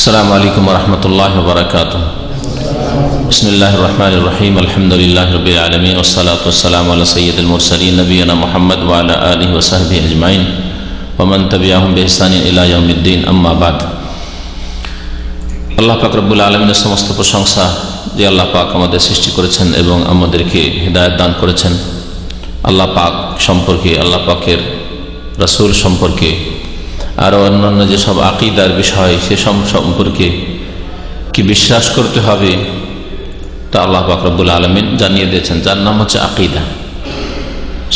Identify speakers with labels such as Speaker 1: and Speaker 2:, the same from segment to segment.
Speaker 1: अस्सलामु अलैकुम वरहमतुल्लाहि वबरकातुह। बिस्मिल्लाहिर रहमानिर रहीम। अल्हम्दुलिल्लाहि रब्बिल आलमीन वस्सलातु वस्सलामु अला सय्यिदिल मुरसलीन नबियना मुहम्मद व अला आलिहि व सहबिहि अजमाइन व मन तबिअहुम बिइहसान इला यौमिद्दीन। अम्मा बाद। আল্লাহ পাক রব্বুল আলামিনের সমস্ত প্রশংসা যে আল্লাহ পাক আমাদের সৃষ্টি করেছেন এবং আমাদেরকে হিদায়াত দান করেছেন। আল্লাহ পাক সম্পর্কে, আল্লাহ পাকের রাসূল সম্পর্কে আর অন্যান্য যেসব আকীদার বিষয় সেসব সম্পর্কে কি বিশ্বাস করতে হবে তা আল্লাহ পাক রব্বুল আলামিন জানিয়ে দিয়েছেন, যার নাম হচ্ছে আকীদা।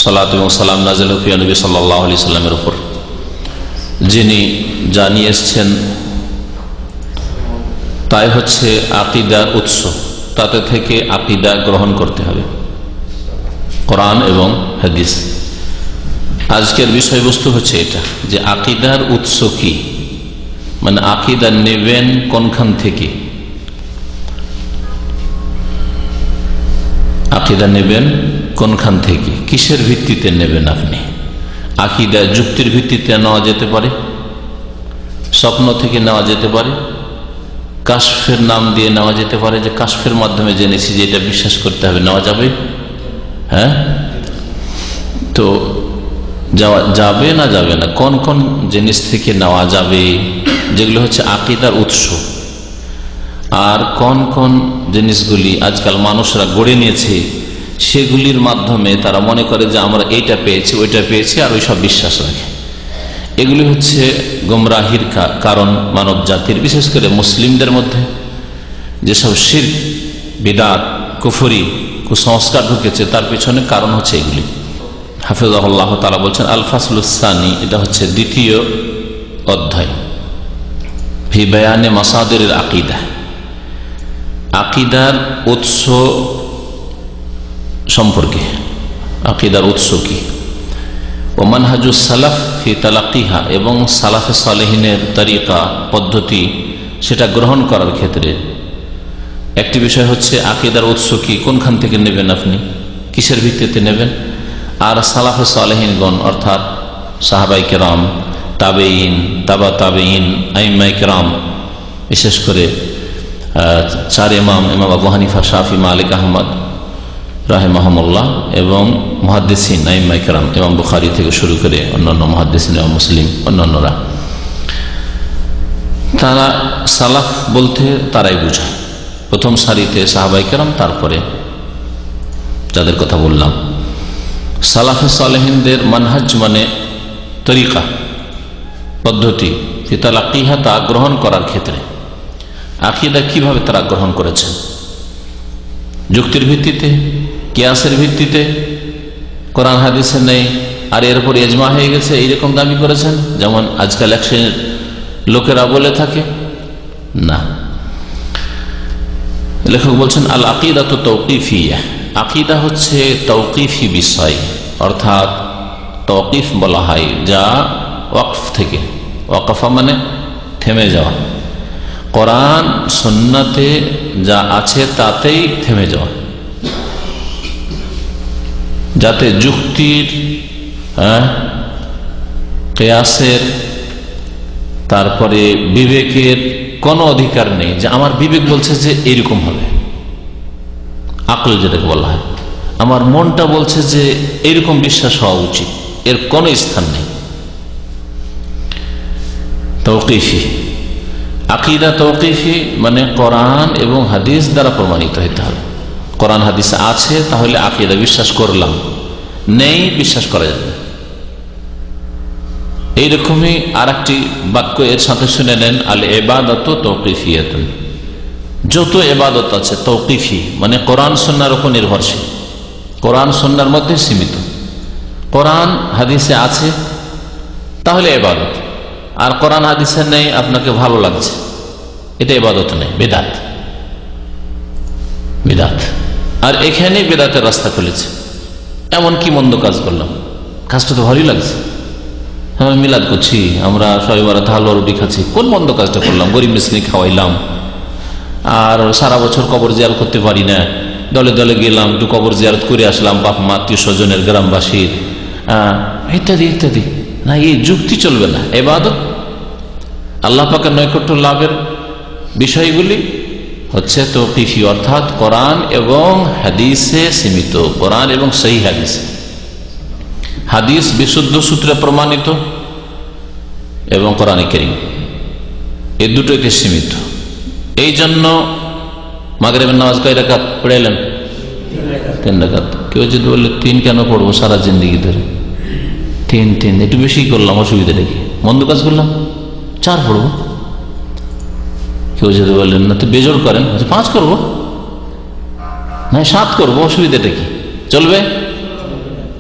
Speaker 1: সালাত এবং সালাম নাযিল প্রিয় নবী সাল্লাল্লাহু আলাইহি সাল্লামের উপর, যিনি জানিয়ে এসেছেন তাই হচ্ছে আকীদার উৎস। তাতে থেকে আকীদা গ্রহণ করতে হবে, কোরআন এবং হাদিস। আজকের বিষয়বস্তু হচ্ছে এটা যে আকীদার উৎস কি, মানে আকীদা নেবেন কোনখান থেকে, আকীদা নেবেন কোনখান থেকে, কিসের ভিত্তিতে নেবেন আপনি। আকীদা যুক্তির ভিত্তিতে নেওয়া যেতে পারে, স্বপ্ন থেকে নেওয়া যেতে পারে, কাশফের নাম দিয়ে নেওয়া যেতে পারে, যে কাশফের মাধ্যমে জেনেছি যে এটা বিশ্বাস করতে হবে, নেওয়া যাবে। হ্যাঁ, তো যাবে না যাবে না, কোন কোন জিনিস থেকে নেওয়া যাবে যেগুলো হচ্ছে আকীদার উৎস, আর কোন কোন জিনিসগুলি আজকাল মানুষরা গড়ে নিয়েছে সেগুলির মাধ্যমে তারা মনে করে যে আমরা এইটা পেয়েছি ওইটা পেয়েছি আর ওই সব বিশ্বাস রাখে। এগুলি হচ্ছে গোমরাহির কারণ মানব জাতির, বিশেষ করে মুসলিমদের মধ্যে যেসব শিরক, বিদআত, কুফরি, কুসংস্কার ঢুকেছে তার পিছনে কারণ হচ্ছে এগুলি। হাফিজাহুল্লাহ তাআলা বলছেন আল ফাসলুস সানি, এটা হচ্ছে দ্বিতীয় অধ্যায়, ফি বায়ানে মাসাদিরিল আকীদা, আকীদার উৎস সম্পর্কে। আকীদার উৎস কি, ও মানহাজুস সালাফ ফি তালাক্কিহা, এবং সালাফে সালেহিনের তরিকা পদ্ধতি সেটা গ্রহণ করার ক্ষেত্রে একটি বিষয় হচ্ছে আকীদার উৎস কি, কোনখান থেকে নেবেন আপনি, কিসের ভিত্তিতে নেবেন। আর সালাফে সালেহিনগণ অর্থাৎ সাহাবায়ে কেরাম, তাবেঈন, তাবা তাবেঈন, আইম্মায়ে কেরাম, বিশেষ করে চার ইমাম, ইমাম আবু হানিফা, শাফি, মালিক, আহমদ রাহিমাহুমুল্লাহ, এবং মুহাদ্দিসিন আইম্মায়ে কেরাম, ইমাম বুখারী থেকে শুরু করে অন্যান্য মুহাদ্দিসিন এবং মুসলিম অন্যান্যরা, তারা সালাফ বলতে তারাই বোঝায় প্রথম সারিতে সাহাবায়ে কেরাম, তারপরে যাদের কথা বললাম। সালাফে সালেহিনদের মানহাজ মানে তরিকা পদ্ধতি, ফি তালাক্কিহা তা গ্রহণ করার ক্ষেত্রে আকীদা কিভাবে তারা গ্রহণ করেছেন, যুক্তির ভিত্তিতে, কিয়াসের ভিত্তিতে, কোরআন হাদিসে নেই আর এরপর ইজমা হয়ে গেছে এইরকম দাবি করেছেন যেমন আজকাল এক শ্রেণীর লোকেরা বলে থাকে। না, লেখক বলছেন আল আকীদাতু তাওকীফিয়া, আকীদা হচ্ছে তাওকীফি বিষয়, অর্থাৎ তাওকীফ বলা হয় যা ওয়াকফ থেকে, ওয়াকফা মানে থেমে যাওয়া, কোরআন সুন্নাতে যা আছে তাতেই থেমে যাওয়া, যাতে যুক্তির, কিয়াসের, তারপরে বিবেকের কোনো অধিকার নেই যে আমার বিবেক বলছে যে এইরকম হবে, আকল যেটাকে বলা হয়, আমার মনটা বলছে যে এইরকম বিশ্বাস হওয়া উচিত, এর কোনো স্থান নেই। তাওকীফি আকীদা, তাওকীফি মানে কোরআন এবং হাদিস দ্বারা প্রমাণিত হতে হবে। কোরআন হাদিস আছে তাহলে আকীদা বিশ্বাস করলাম, নেই বিশ্বাস করা যাবে না। এইরকমই আর একটি বাক্য এর সাথে শুনে নেন, আল ইবাদাতু তাওকীফিয়াতুন, যত ইবাদত আছে তাওকীফি মানে কোরআন সুন্নাহর উপর নির্ভরশীল, কোরআন সুন্নাহর মধ্যে সীমিত। কোরআন হাদিসে আছে তাহলে ইবাদত, আর কোরআন হাদিসে নেই আপনাকে ভালো লাগছে, এটা ইবাদত নেই, বিদআত, বিদআত। আর এখানে বিদআতের রাস্তা খুলেছে। এমন কি মন্দ কাজ করলাম, কাজটা তো ভালোই লাগছে, আমরা মিলাদ করছি, আমরা সবাই বারাত হালুয়া রুটি খাচ্ছি, কোন মন্দ কাজটা করলাম, গরিব মিসকিন খাওয়াইলাম, আর সারা বছর কবর জিয়ারত করতে পারি না, দলে দলে গেলাম, একটু কবর জিয়ারত করে আসলাম, বাপ মা আত্মীয় স্বজনের, গ্রামবাসীর, ইত্যাদি ইত্যাদি। না, এই যুক্তি চলবে না। ইবাদত আল্লাহ পাকের নৈকট্য লাভের বিষয়গুলি হচ্ছে তৌকিফি, অর্থাৎ কোরআন এবং হাদিসে সীমিত। কোরআন এবং সহি হাদিস, হাদিস বিশুদ্ধ সূত্রে প্রমাণিত এবং কোরআন কারীম, এই দুটোকে সীমিত। এই জন্য মাগরিবের নামাজ কয় রাকাত পড়াইলেন? 3 রাকাত। কেউ যদি বললে 3 কেন পড়বো সারা জিন্দেগি ধরে? 3 একটু বেশি করলাম, অসুবিধা রেখে মন্দ কাজ করলাম, 4 পড়বো। কেউ যদি বললেন না তো বেজোড় করেন, 5 করবো, না 7 করবো, অসুবিধাটা কি? চলবে।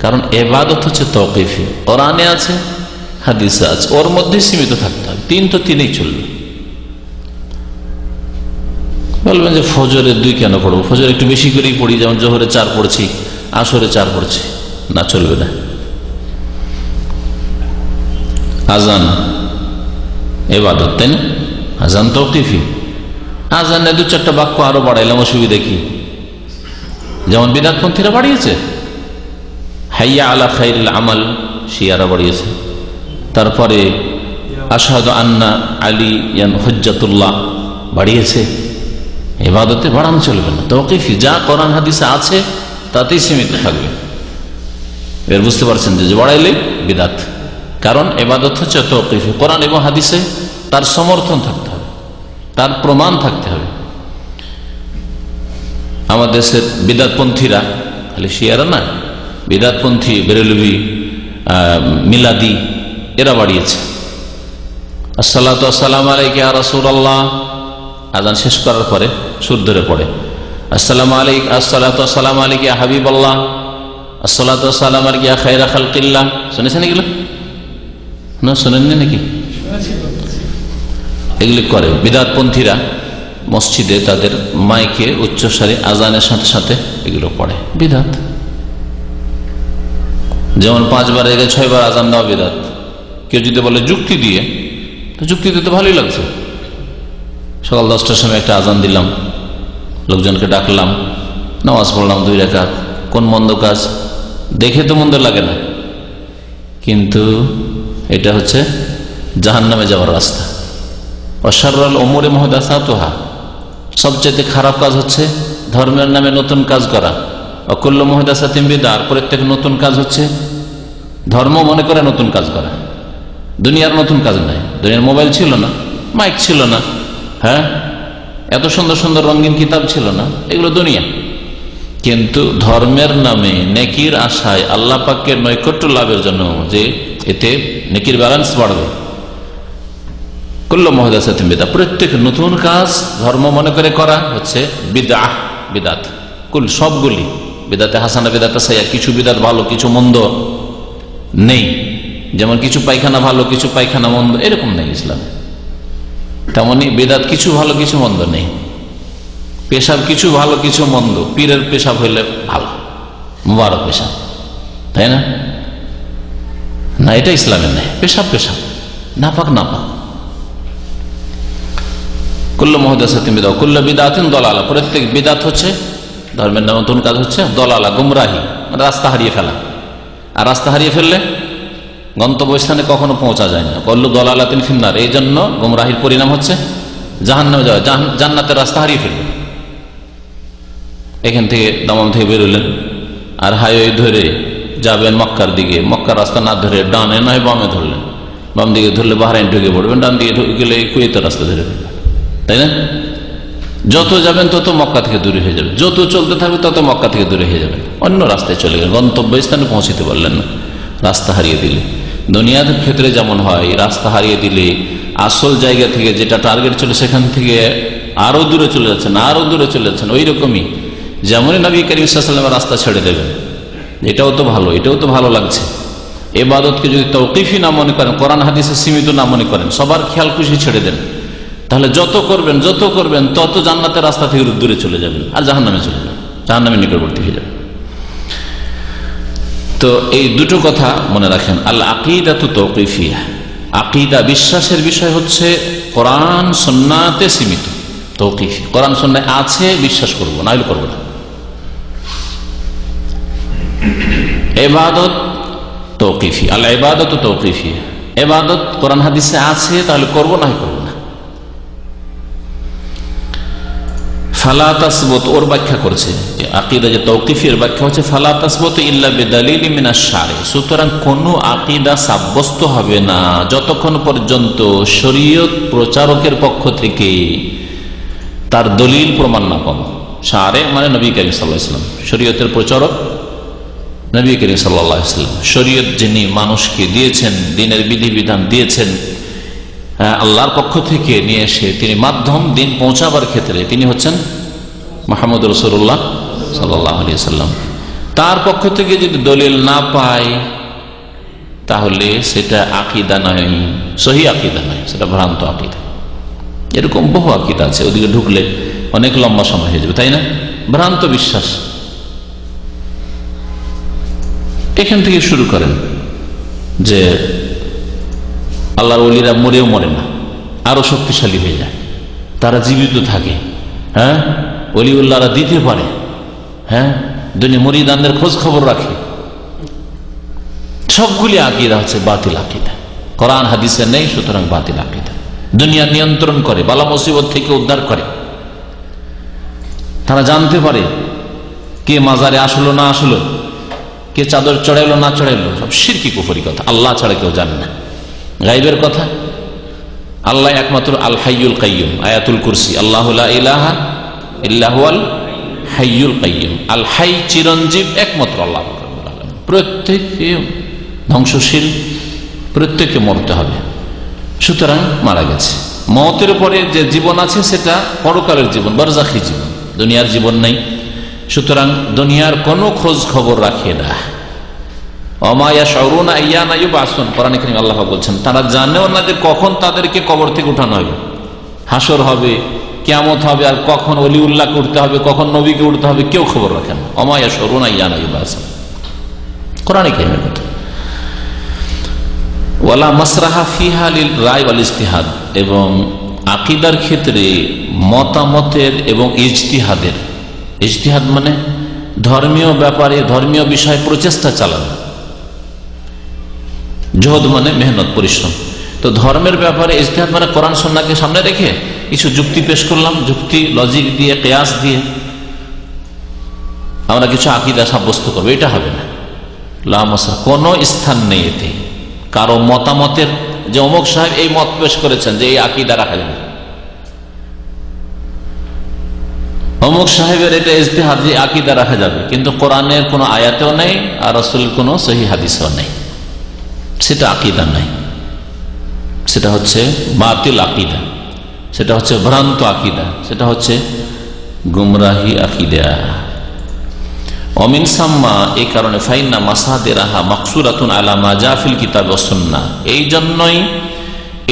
Speaker 1: কারণ ইবাদত হচ্ছে তৌকিফি, কোরআনে আছে হাদিসে আছে, ওর মধ্যে সীমিত থাকতে হবে। 3 তো 3ই চলবে। বলবেন যে ফজরে 2 কেন পড়বো? ফজর একটু বেশি করেই পড়ি, যেমন জোহরে 4 পড়ছি, আসরে 4 পড়ছি, না চলবে না। আজান ইবাদত, তাই না? আজান তৌকিফি। আজানে 2-4টা বাক্য আরো বাড়াইলাম, অসুবিধা কি? যেমন বিদআতপন্থীরা বাড়িয়েছে, হাইয়া আলা খাইরিল আমাল শিয়ারা বাড়িয়েছে। তারপরে আশহাদু আন্না আলিয়ান হুজ্জাতুল্লাহ বাড়িয়েছে। ইবাদতে বাড়ানো চলবে না, তৌকিফি। যা কোরআন হাদিসে আছে তাতেই সীমিত থাকবে। এর বুঝতে পারছেন যে বাড়াইলে বিদআত। কারণ ইবাদত হচ্ছে তৌকিফি, কোরআন এবং হাদিসে তার সমর্থন থাকতে হবে, তার প্রমাণ থাকতে হবে। আমাদের দেশের বিদআতপন্থীরা, খালি শিয়ারা না, বিদআতপন্থী, বেরেলভি, মিলাদি, এরা বাড়িয়েছে আসসালাতু ওয়াসসালামু আলাইকা ইয়া রাসূলুল্লাহ। আযান শেষ করার পরে সুর ধরে পড়ে আসসালামু আলাইকা, আসসালাতু ওয়াসসালামু আলাইকা ইয়া হাবিবাল্লাহ, আসসালাতু ওয়াসসালামু আলাইকা ইয়া খায়রা খালকিল্লাহ। শুনেছেন এগুলো? না শোনেননি নাকি? এগুলি করে বিদআতপন্থীরা মসজিদে, তাদের মাইকে উচ্চস্বরে আজানের সাথে সাথে এগুলো পড়ে, বিদআত। যেমন 5 বার আগে 6 বার আজান দেওয়া বিদআত। কেউ যদি বলে যুক্তি দিয়ে, তো যুক্তি দিতে ভালোই লাগছে। সকাল 10টার সময় একটা আজান দিলাম, লোকজনকে ডাকলাম, নামাজ পড়লাম 2 রাকাত, কোন মন্দ কাজ? দেখে তো মন্দ লাগে না, কিন্তু এটা হচ্ছে জাহান্নামে যাওয়ার রাস্তা। অশাররুল উমুরি মুহদাসাতুহা, সবচেয়ে খারাপ কাজ হচ্ছে ধর্মের নামে নতুন কাজ করা। অকুল্লু মুহদাসাতিন বিদআহ, প্রত্যেক নতুন কাজ হচ্ছে ধর্ম মনে করে নতুন কাজ করা। দুনিয়ার নতুন কাজ নাই। দুনিয়ার মোবাইল ছিল না, মাইক ছিল না, হ্যাঁ, এত সুন্দর সুন্দর রঙিন কিতাব ছিল না, এগুলো দুনিয়া। কিন্তু ধর্মের নামে নেকির আশায়, আল্লাহ পাকের নৈকট্য লাভের জন্য, যে এতে নেকির ব্যালেন্স বাড়বে, কুল্লু মুহদাসাতিন বিদআহ, প্রত্যেক নতুন কাজ ধর্ম মনে করে করা হচ্ছে বিদআহ, বিদআত। কুল, সবগুলি বিদআতে হাসানা, বিদআতে সাইয়্যা। কিছু বিদআত ভালো, কিছু মন্দ নেই। যেমন কিছু পায়খানা ভালো, কিছু পায়খানা মন্দ, এরকম নেই ইসলামে। তেমনি বিদআত কিছু ভালো, কিছু মন্দ নেই। পেশাব কিছু ভালো, কিছু মন্দ। পীরের পেশাব হইলে ভালো, মুবারক পেশাব, তাই না? না, এটা ইসলামে নেই। পেশাব পেশাব, নাপাক নাপাক। কুল্লু মুহদাসাতিন বিদআহ, কুল্লু বিদআতিন দালালা, প্রত্যেক বিদআত হচ্ছে ধর্মের নামে নতুন কাজ হচ্ছে দলালা, গুমরাহি, রাস্তা হারিয়ে ফেলা। আর রাস্তা হারিয়ে ফেললে গন্তব্যস্থানে কখনো পৌঁছা যায় না। কুল্লু দালালাতিন ফিন্নার, এই জন্য গুমরাহির পরিণাম হচ্ছে জাহান্নামে যাওয়া। জান্নাতের রাস্তা হারিয়ে ফেলবে। এখান থেকে দামাম থেকে বেরোলেন, আর হাইওয়ে ধরে যাবেন মক্কার দিকে, মক্কার রাস্তা না ধরে ডানে নয় বামে ধরলেন, বাম দিকে ধরলে বাহরাইন ঢুকে পড়বেন, ডান দিকে ঢুকে গেলে কুয়েতের রাস্তা ধরে ফেলবেন, তাই না? যত যাবেন তত মক্কা থেকে দূরে হয়ে যাবে, যত চলতে থাকবে তত মক্কা থেকে দূরে হয়ে যাবে, অন্য রাস্তায় চলে গেলেন, গন্তব্যস্থানে পৌঁছতে পারলেন না রাস্তা হারিয়ে দিলে। দুনিয়ার ক্ষেত্রে যেমন হয়, রাস্তা হারিয়ে দিলে আসল জায়গা থেকে যেটা টার্গেট ছিল সেখান থেকে আরো দূরে চলে যাচ্ছেন, আরো দূরে চলে যাচ্ছেন। ওই রকমই যেমনই নবী করিম সাল্লাল্লাহু আলাইহি ওয়াসাল্লামের রাস্তা ছেড়ে দেবেন, এটাও তো ভালো, এটাও তো ভালো লাগছে। ইবাদতকে যদি তৌকিফি না মনে করেন, কোরআন হাদিসে সীমিত না মনে করেন, সবার খেয়াল খুশি ছেড়ে দেন, তাহলে যত করবেন তত জান্নাতের রাস্তা থেকে দূরে চলে যাবেন, আর জাহান্নামে চলে যাবেন, জাহান্নামের নিকটবর্তী হয়ে যাবেন। তো এই দুটো কথা মনে রাখেন। আল আকিদাতু তাওকিফিয়া, আকিদা বিশ্বাসের বিষয় হচ্ছে কোরআন সুন্নাতে সীমিত, তাওকিফি। কোরআন সুন্নায় আছে, বিশ্বাস করব, না হলে করব না। ইবাদত তাওকিফি, আল ইবাদাতু তাওকিফিয়া, ইবাদত কোরআন হাদিসে আছে, তাহলে করব, না হয় করব না। ফালা তাসবুত ওর ব্যাখ্যা করছে, আকীদা যে তাওকিফি এর ব্যাখ্যা হচ্ছে ফালা তাসবুত ইল্লা বিদালিল মিনাশ শারি। সুতরাং কোন আকীদা সাব্যস্ত হবে না যতক্ষণ পর্যন্ত শরীয়ত প্রচারকের পক্ষ থেকে তার দলিল প্রমাণ না পাবো। শারে মানে নবী করিম সাল্লাল্লাহু আলাইহি ওয়াসাল্লাম, শরীয়তের প্রচারক নবী করিম সাল্লাল্লাহু আলাইহি ওয়াসাল্লাম। শরীয়ত যিনি মানুষকে দিয়েছেন, দিনের বিধিবিধান দিয়েছেন আল্লাহর পক্ষ থেকে নিয়ে এসে, তিনি মাধ্যম দিন পৌঁছাবার ক্ষেত্রে তিনি হচ্ছেন মুহাম্মদ রাসূলুল্লাহ সাল্লাল্লাহু আলাইহি ওয়াসাল্লাম। তার পক্ষ থেকে যদি দলিল না পায় তাহলে সেটা আকীদা নয়, সহি আকীদা নয়, সেটা ভ্রান্ত আকীদা। এরকম বহু আকীদা আছে, ওদিকে ঢুকলে অনেক লম্বা সময় হয়ে যাবে, তাই না? ভ্রান্ত বিশ্বাস। এখান থেকে শুরু করেন যে আল্লাহর ওলিরা মরেও মরে না, আরো শক্তিশালী হয়ে যায়, তারা জীবিত থাকে, হ্যাঁ, ওলিউল্লাহরা দিতে পারে, হ্যাঁ, দুনিয়া মুরিদানদের খোঁজ খবর রাখে। সবগুলি আকীদা হচ্ছে বাতিল আকীদা, কোরআন হাদিসে নেই, সুতরাং বাতিল আকীদা। দুনিয়া নিয়ন্ত্রণ করে, বালা মুসিবত থেকে উদ্ধার করে, তারা জানতে পারে কে মাজারে আসলো না আসলো, কে চাদর চড়াইলো না চড়াইলো, সব শিরকি কুফরি কথা। আল্লাহ ছাড়া কেউ জানে না গায়বের কথা। আল্লাহ একমাত্র আল হাইয়ুল কাইয়ুম, আয়াতুল কুরসি, আল্লাহু লা ইলাহা ইল্লা হুয়াল হাইয়ুল কাইয়ুম। আল হাই চিরঞ্জীব একমাত্র আল্লাহ। প্রত্যেকে ধ্বংসশীল, প্রত্যেককে মরতে হবে, সুতরাং মারা গেছে। মওতের পরে যে জীবন আছে সেটা পরকালের জীবন, বারজাখী জীবন, দুনিয়ার জীবন নেই। সুতরাং দুনিয়ার কোনো খোঁজ খবর রাখে না। আল্লাহ বলছেন তারা জানেও না যে কখন তাদেরকে কবর থেকে উঠানো হবে, হাসর হবে, কিয়ামত হবে, আর কখন ওলিউল্লাহকে উঠতে হবে, কখন নবীকে উঠতে হবে, কেউ খবর রাখেন না। ওমা ইয়াশউরুনা আইয়ানা ইউবআসুন, কোরআনে কারীমের কথা। ওয়ালা মাসরাহা ফিহা লিল রায় ওয়াল ইজতিহাদ, এবং আকীদার ক্ষেত্রে মতামতের এবং ইজতিহাদের, ইজতিহাদ মানে ধর্মীয় ব্যাপারে, ধর্মীয় বিষয়ে প্রচেষ্টা চালানো, জহদ মানে মেহনত, পরিশ্রম। তো ধর্মের ব্যাপারে ইজতিহাদ মানে কোরআন সুন্নাহকে সামনে রেখে কিছু যুক্তি পেশ করলাম, যুক্তি লজিক দিয়ে, কিয়াস দিয়ে আমরা কিছু আকীদা সাব্যস্ত করবো, এটা হবে না। লা মাসরাহ, কোনো স্থান নেই এতে কারো মতামতের, যে অমুক সাহেব এই মত পেশ করেছেন যে এই আকীদা রাখা যাবে, অমুক সাহেবের এটা ইজতিহাদ যে আকীদা রাখা যাবে, কিন্তু কোরআনের কোনো আয়াতেও নেই আর রাসূলের কোনো সহিহ হাদিসেও নেই, সেটা আকীদা নাই, সেটা হচ্ছে বাতিল আকীদা, সেটা হচ্ছে ভ্রান্ত আকীদা, সেটা হচ্ছে গুমরাহি আকীদা। অমিন সাম্মা, এই কারণে ফাইন্না মাসাদিরাহা মাকসুরাতুন আলা মা জা ফিল কিতাব ওয়াস সুন্নাহ, এই জন্যই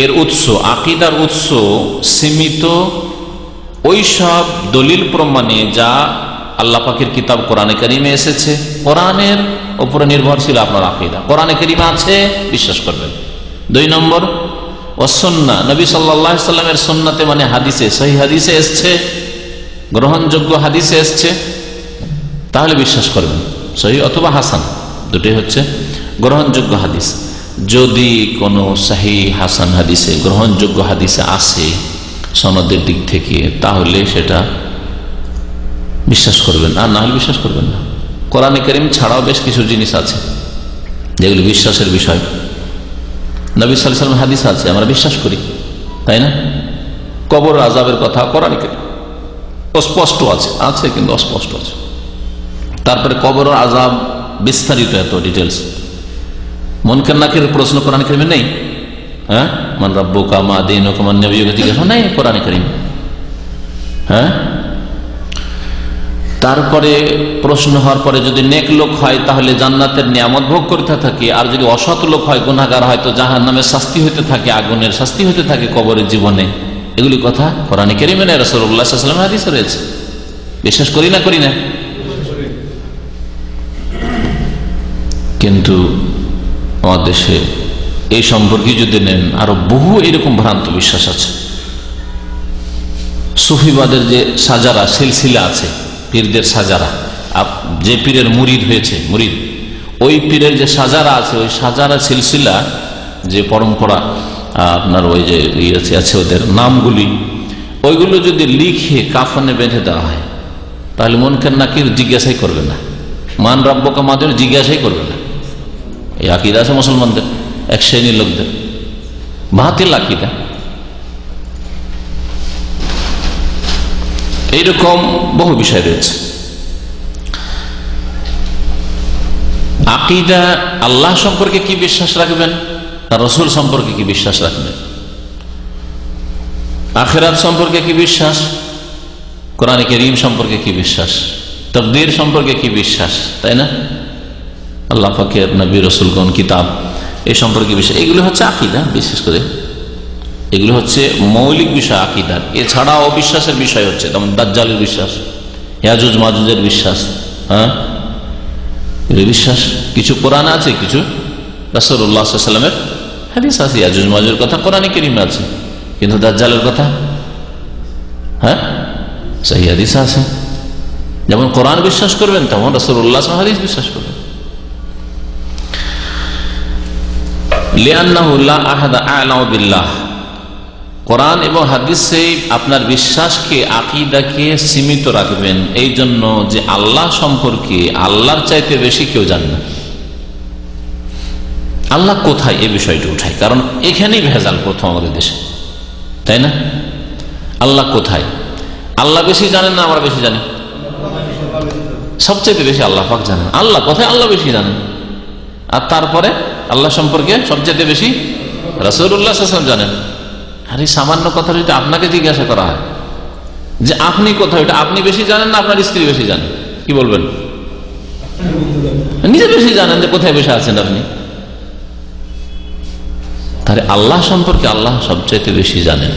Speaker 1: এর উৎস, আকীদার উৎস সীমিত ওই সব দলিল প্রমাণে যা আল্লাহ পাকের কিতাব কোরআনে কারিমে এসেছে। কোরআনের উপরে নির্ভরশীল আপনার আকীদা, কোরআনে কারিমে আছে বিশ্বাস করবেন। 2 নম্বর ওয়াস সুন্নাহ, নবী সাল্লাল্লাহু আলাইহি সাল্লামের সুন্নাতে মানে হাদিসে, সহিহ হাদিসে এসেছে, গ্রহণযোগ্য হাদিসে এসেছে, তাহলে বিশ্বাস করবেন। সহিহ অথবা হাসান, দুটোই হচ্ছে গ্রহণযোগ্য হাদিস। যদি কোনো সহিহ হাসান হাদিসে, গ্রহণযোগ্য হাদিসে আসে সনদের দিক থেকে, তাহলে সেটা বিশ্বাস করবেন, আর না হলে বিশ্বাস করবেন না। কোরআনে কারীম ছাড়াও বেশ কিছু জিনিস আছে যেগুলো বিশ্বাসের বিষয়। নবী সাল্লাল্লাহু আলাইহি ওয়াসাল্লাম হাদিস আছে, আমরা বিশ্বাস করি, তাই না? কবর আযাবের কথা কোরআনে কারীম স্পষ্ট আছে, আছে কিন্তু অস্পষ্ট আছে। তারপরে কবর আযাব বিস্তারিত, এত ডিটেলস। মুনকার নাকির প্রশ্ন কোরআনে কারীমে নেই, হ্যাঁ, মান রাব্বুকা মা দীনুকা মান নাবিয়্যুকা জিজ্ঞাসা নেই কোরআনে কারীম, হ্যাঁ। তারপরে প্রশ্ন হওয়ার পরে যদি নেক লোক হয় তাহলে জান্নাতের নিয়ামত ভোগ করতে থাকে, আর যদি অসৎ লোক হয়, গুনাহগার হয়, তো জাহান্নামের শাস্তি হতে থাকে, আগুনের শাস্তি হতে থাকে কবরের জীবনে। এগুলি কথা কোরআনে কারীমে নেই, রাসূলুল্লাহ সাল্লাল্লাহু আলাইহি ওয়াসাল্লামের হাদিসে রয়েছে। বিশ্বাস করি না করি না? কিন্তু আমাদের দেশে এই সম্পর্কে যদি নেন, আরো বহু এরকম ভ্রান্ত বিশ্বাস আছে। সুফিবাদের যে সাজারা, সিলসিলা আছে, পীরদের সাজারা, যে পীরের মুরিদ হয়েছে, মুরিদ, ওই পীরের যে সাজারা আছে, ওই সাজারা সিলসিলা যে পরম্পরা, আপনার ওই যে আছে ওদের নামগুলি, ওইগুলো যদি লিখে কাফনে বেঁধে দেওয়া হয় তাহলে মুনকার নাকির জিজ্ঞাসাই করবে না, মান রব্বকা মাদের জিজ্ঞাসাই করবে না। এই আকীদা আছে মুসলমানদের, এক শ্রেণীর লোকদের বাতিল আকীদা। এইরকম বহু বিষয় রয়েছে। আকীদা, আল্লাহ সম্পর্কে কি বিশ্বাস রাখবেন, তার রাসূল সম্পর্কে কি বিশ্বাস রাখবেন, আখিরাত সম্পর্কে কি বিশ্বাস, কোরআন কারীম সম্পর্কে কি বিশ্বাস, তাকদীর সম্পর্কে কি বিশ্বাস, তাই না, আল্লাহ পাকের নবী রাসূলগণ কিতাব এই সম্পর্কে বিশ্বাস, এগুলো হচ্ছে আকীদা। বিশেষ করে এগুলো হচ্ছে মৌলিক বিষয় আকীদার। এছাড়াও অবিশ্বাসের বিষয় হচ্ছে যেমন দাজ্জালের বিশ্বাস, ইয়াজুজ মাজুজের বিশ্বাস, হ্যাঁ বিশ্বাস। কিছু কোরআনে আছে, কিছু রাসূলুল্লাহ সাল্লাল্লাহু আলাইহি ওয়াসাল্লামের হাদিস আছে। ইয়াজুজ মাজুজের কথা কোরআনে কারীমে আছে, কিন্তু দাজ্জালের কথা হ্যাঁ সহিহ হাদিস আছে। যেমন কোরআন বিশ্বাস করবেন তেমন রাসূলুল্লাহ সাল্লাল্লাহু আলাইহি ওয়াসাল্লাম হাদিস বিশ্বাস করবেন। লিআন্নাহু লা আহাদা আ'লামু বিল্লাহ, কোরআন এবং হাদিসে আপনার বিশ্বাসকে, আকীদাকে সীমিত রাখবেন এই জন্য যে আল্লাহ সম্পর্কে আল্লাহর চাইতে বেশি কেউ জানে না। আল্লাহ কোথায় এই বিষয়টি উঠায়, কারণ এখানেই ভেজাল প্রথম আমাদের দেশে, তাই না। আল্লাহ কোথায়, আল্লাহ বেশি জানেন না আমরা বেশি জানি? সবচেয়ে বেশি আল্লাহ পাক জানেন। আল্লাহ কোথায়, আল্লাহ বেশি জানেন। আর তারপরে আল্লাহ সম্পর্কে সবচেয়ে বেশি রাসূলুল্লাহ সাল্লাল্লাহু আলাইহি ওয়াসাল্লাম জানেন। আর এই সামান্য কথা যদি আপনাকে জিজ্ঞাসা করা হয় যে আপনি কোথায়, ওটা আপনি বেশি জানেন না আপনার স্ত্রী বেশি জানেন, কি বলবেন? নিজে বেশি জানেন যে কোথায় বসে আছেন আপনি। তাহলে আল্লাহ সম্পর্কে আল্লাহ সবচাইতে বেশি জানেন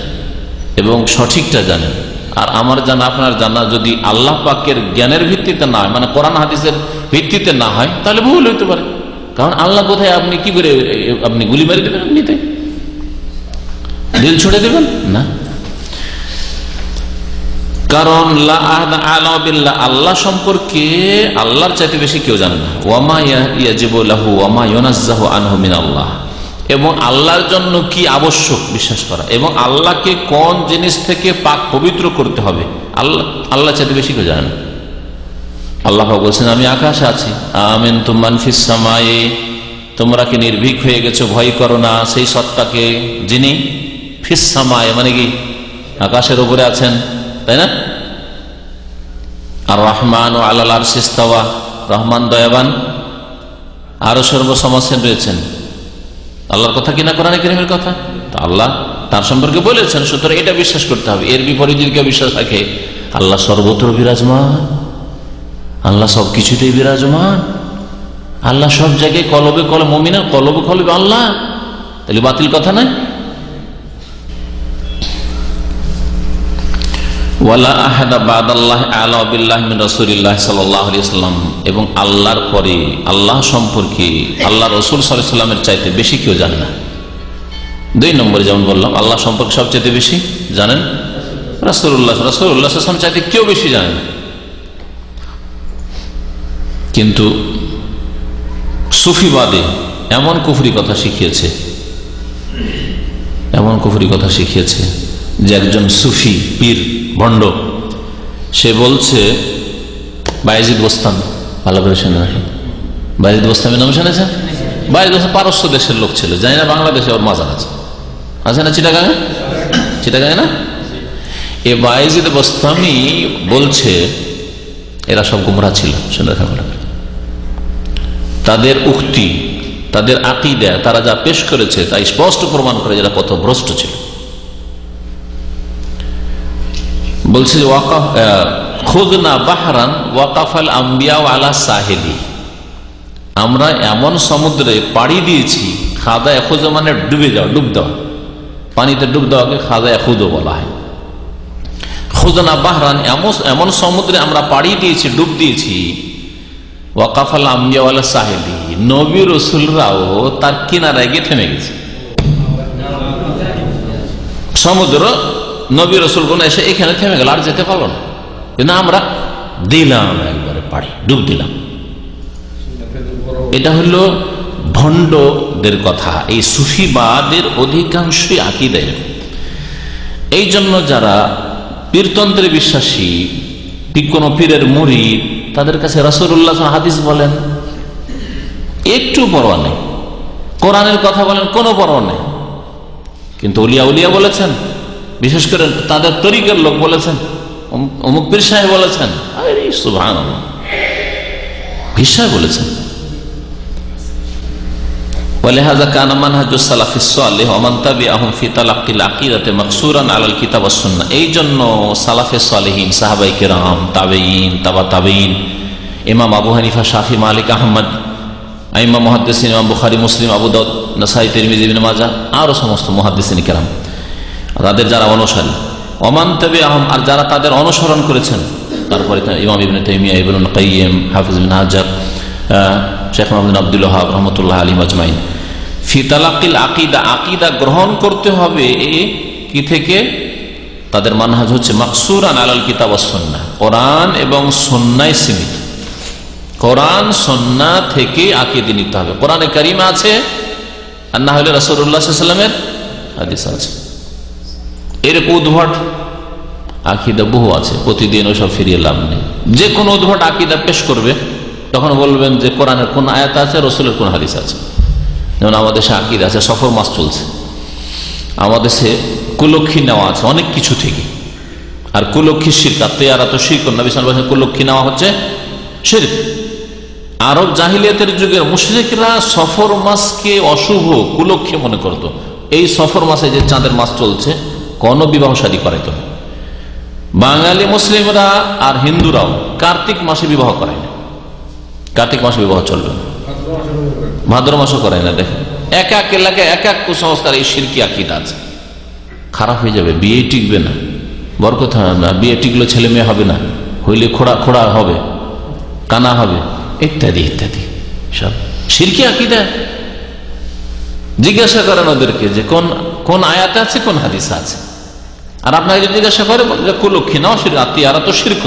Speaker 1: এবং সঠিকটা জানেন। আর আমার জানা, আপনার জানা যদি আল্লাহ পাকের জ্ঞানের ভিত্তিতে না হয়, মানে কোরআন হাদিসের ভিত্তিতে না হয়, তাহলে ভুল হইতে পারে। কারণ আল্লাহ কোথায় আপনি কি করে আপনি গুলি মারি দেবেন, এমনিতে দিল ছুড়ে দেবেন না। কারণ লা আহাদা আ'লামু বিল্লাহ, আল্লাহ সম্পর্কে আল্লাহর চাইতে বেশি কেউ জানে না। ওয়ামা ইয়াজিবু লাহু ওয়ামা ইউনাজ্জাহু আনহু মিনাল্লাহ, এবং আল্লাহর জন্য কি আবশ্যক বিশ্বাস করা, এবং আল্লাহকে কোন জিনিস থেকে পাক পবিত্র করতে হবে আল্লাহ চাইতে বেশি কেউ জানে না। আল্লাহ বলছেন আমি আকাশে আছি, আমিনতুম মান ফিস সামায়ে, তোমরা কি নির্ভীক হয়ে গেছো, ভয় করো না সেই সত্তাকে যিনি ফিস সামায়ে মানে কি আকাশের উপরে আছেন, তাই না। আর রহমান ও আলাল আরশি ইস্তাওয়া, রহমান দয়াবান আরো সর্বসমাসীন রয়েছেন। আল্লাহর কথা কিনা কোরআনে কারীমের কথা, তো আল্লাহ তার সম্পর্কে বলেছেন, সুতরাং এটা বিশ্বাস করতে হবে। এর বিপরীত যদি কেউ বিশ্বাস রাখে আল্লাহ সর্বত্র বিরাজমান, আল্লাহ সবকিছুতেই বিরাজমান, আল্লাহ সব জায়গায়, কলবে কলবে মুমিনের কলবে কলবে আল্লাহ, তাহলে বাতিল কথা নাই। ওয়ালা আহাদা বাদাল্লাহি আ'লামু বিল্লাহি মিন রাসূলিল্লাহি সাল্লাল্লাহু আলাইহি ওয়াসাল্লাম, এবং আল্লাহর পরে আল্লাহ সম্পর্কে আল্লাহ রাসূল সাল্লাল্লাহু আলাইহি ওয়াসাল্লামের চাইতে বেশি কেউ জানে না। দুই নম্বরে যেমন বললাম আল্লাহ সম্পর্কে সবচেয়ে বেশি জানেন রাসূলুল্লাহ সাল্লাল্লাহু আলাইহি ওয়াসাল্লাম চাইতে কেউ বেশি জানে না। কিন্তু সুফিবাদে এমন কুফরি কথা শিখিয়েছে, এমন কুফরি কথা শিখিয়েছে যে একজন সুফি পীর ভণ্ড সে বলছে, বায়েজিদ বোস্তামি, ভালো করে শুনে রাখেন, বায়েজিদ বোস্তামির নাম শুনেছেন? বায়েজিদ বোস্তামি পারস্য দেশের লোক ছিল, জানি না বাংলাদেশে ওর মাজার আছে, আছে না চিটাগাঙে, চিটাগাঙে না। এ বায়েজিদ বোস্তামি বলছে এরা সব গুমরাহ ছিল, শুনে রাখেন ভালো করে। তাদের উক্তি, তাদের আকীদা, তারা যা পেশ করেছে তা স্পষ্ট প্রমাণ করে যারা পথভ্রষ্ট ছিল। বলছে খুদনা বাহরান ওয়াকাফাল আম্বিয়া আলা সাহিলি, আমরা এমন সমুদ্রে পাড়ি দিয়েছি, খাদা এখুজ মানে ডুবে যাওয়া, ডুব দেওয়া, পানিতে ডুব দেওয়াকে খাদা এখুদও বলা হয়। খুদনা বাহরান এমন সমুদ্রে আমরা পাড়ি দিয়েছি, ডুব দিয়েছি, ওয়াকাফাল আম্বিয়া আলা সাহিলি, নবী রাসূলরাও তার কিনারায় গিয়ে থেমে গেছে। সমুদ্র নবী রাসূলগণ এসে এখানে থেমে গেল, আর যেতে পারলো না, কিন্তু আমরা দিলাম একবারে পাড়ি, ডুব দিলাম। এটা হলো ভণ্ডদের কথা। এই সুফিবাদের অধিকাংশই আকীদা এরকম। এই জন্য যারা পীরতন্ত্রে বিশ্বাসী, কোন পীরের মুরিদ, তাদের কাছে রাসূলুল্লাহ হাদিস বলেন একটু পরোয়া নেই, কোরআনের কথা বলেন কোনো পরোয়া নেই। কিন্তু উলিয়া উলিয়া বলেছেন, বিশেষ করে তাদের তরিকার লোক বলেছেন, অমুক পীর সাহেব বলেছেন, আরে সুবহানাল্লাহ, পীর সাহেব বলেছেন। ولهذا كان منهج السلف الصالح ومن تبعهم في تلقي العقيدة مقصورا على الكتاب والسنة। এই জন্য সালাফে সালেহিন, সাহাবায়ে কেরাম, তাবেঈন, তাবা তাবেঈন, ইমাম আবু হানিফা, শাফি, মালিক, আহমদ, আইম্মা মুহাদ্দিসিন, ইমাম বুখারী, মুসলিম, আবু দাউদ, নাসাই, তিরমিজি, ইবনে মাজাহ, আরো সমস্ত মুহাদ্দিসিন কেরাম, তাদের যারা অনুসারী, ওমান তাবিআহুম, আর যারা তাদের অনুসরণ করেছেন, তারপরে ইমাম ইবনে তাইমিয়া, ইবনুল কাইয়িম, হাফিজ ইবনে হাজার, শেখ মুহাম্মদ আব্দুল ওয়াহাব রাহমাতুল্লাহ আলাইহিম আজমাইন, ফি তালাক্কিল আকীদা, আকীদা গ্রহণ করতে হবে কি থেকে? তাদের মানহাজ হচ্ছে মাকসুরান আলাল কিতাব ওয়াস সুন্নাহ, কোরআন এবং সুন্নায় সীমিত। কোরআন সুন্নাহ থেকে আকীদা নিতে হবে। কোরআনে কারীম আছে, আর না হলে রাসূলুল্লাহ সাল্লাল্লাহু আলাইহি ওয়াসাল্লামের হাদিস আছে। এরকম উদ্ভট আকীদা বহু আছে, প্রতিদিন ওসব ফিরিয়ে লাভ নেই। যে কোনো উদ্ভট আকীদা পেশ করবে, তখন বলবেন যে কোরআনের কোন আয়াত আছে, রাসূলের কোন হাদিস আছে। যেমন আমাদের দেশে আকীদা আছে, সফর মাস চলছে, আমাদের দেশে কুলক্ষী নেওয়া আছে অনেক কিছু থেকে, আর কুলক্ষী শিরক, তেয়ারা তো শিরক, নবী সাল্লাল্লাহু আলাইহি ওয়াসাল্লাম কুলক্ষী নেওয়া হচ্ছে শিরক। আরব জাহিলিয়াতের যুগের মুশরিকরা সফর মাসকে অশুভ, কুলক্ষী মনে করত। এই সফর মাসে যে চাঁদের মাস চলছে, কোন বিবাহ শাদী করাইত না। বাঙালি মুসলিমরা আর হিন্দুরাও কার্তিক মাসে বিবাহ করায় না, কার্তিক মাসে বিবাহ চলবে না, ভাদ্র মাসও করায় না। দেখেন, এক এক এলাকায় এক এক কুসংস্কার, এই শিরকি আকীদা আছে। খারাপ হয়ে যাবে, বিয়ে টিকবে না, বরকত হবে না, বিয়ে টিকলে ছেলে মেয়ে হবে না, হইলে খোড়া খোড়া হবে, কানা হবে, ইত্যাদি ইত্যাদি সব শিরকি আকীদা। জিজ্ঞাসা করেন ওদেরকে যে কোন কোন আয়াতে আছে, কোন হাদিসে আছে। আর আপনাকে যদি জিজ্ঞাসা করে কুলক্ষী নাও, আত্মীয়ারা তো শিরক।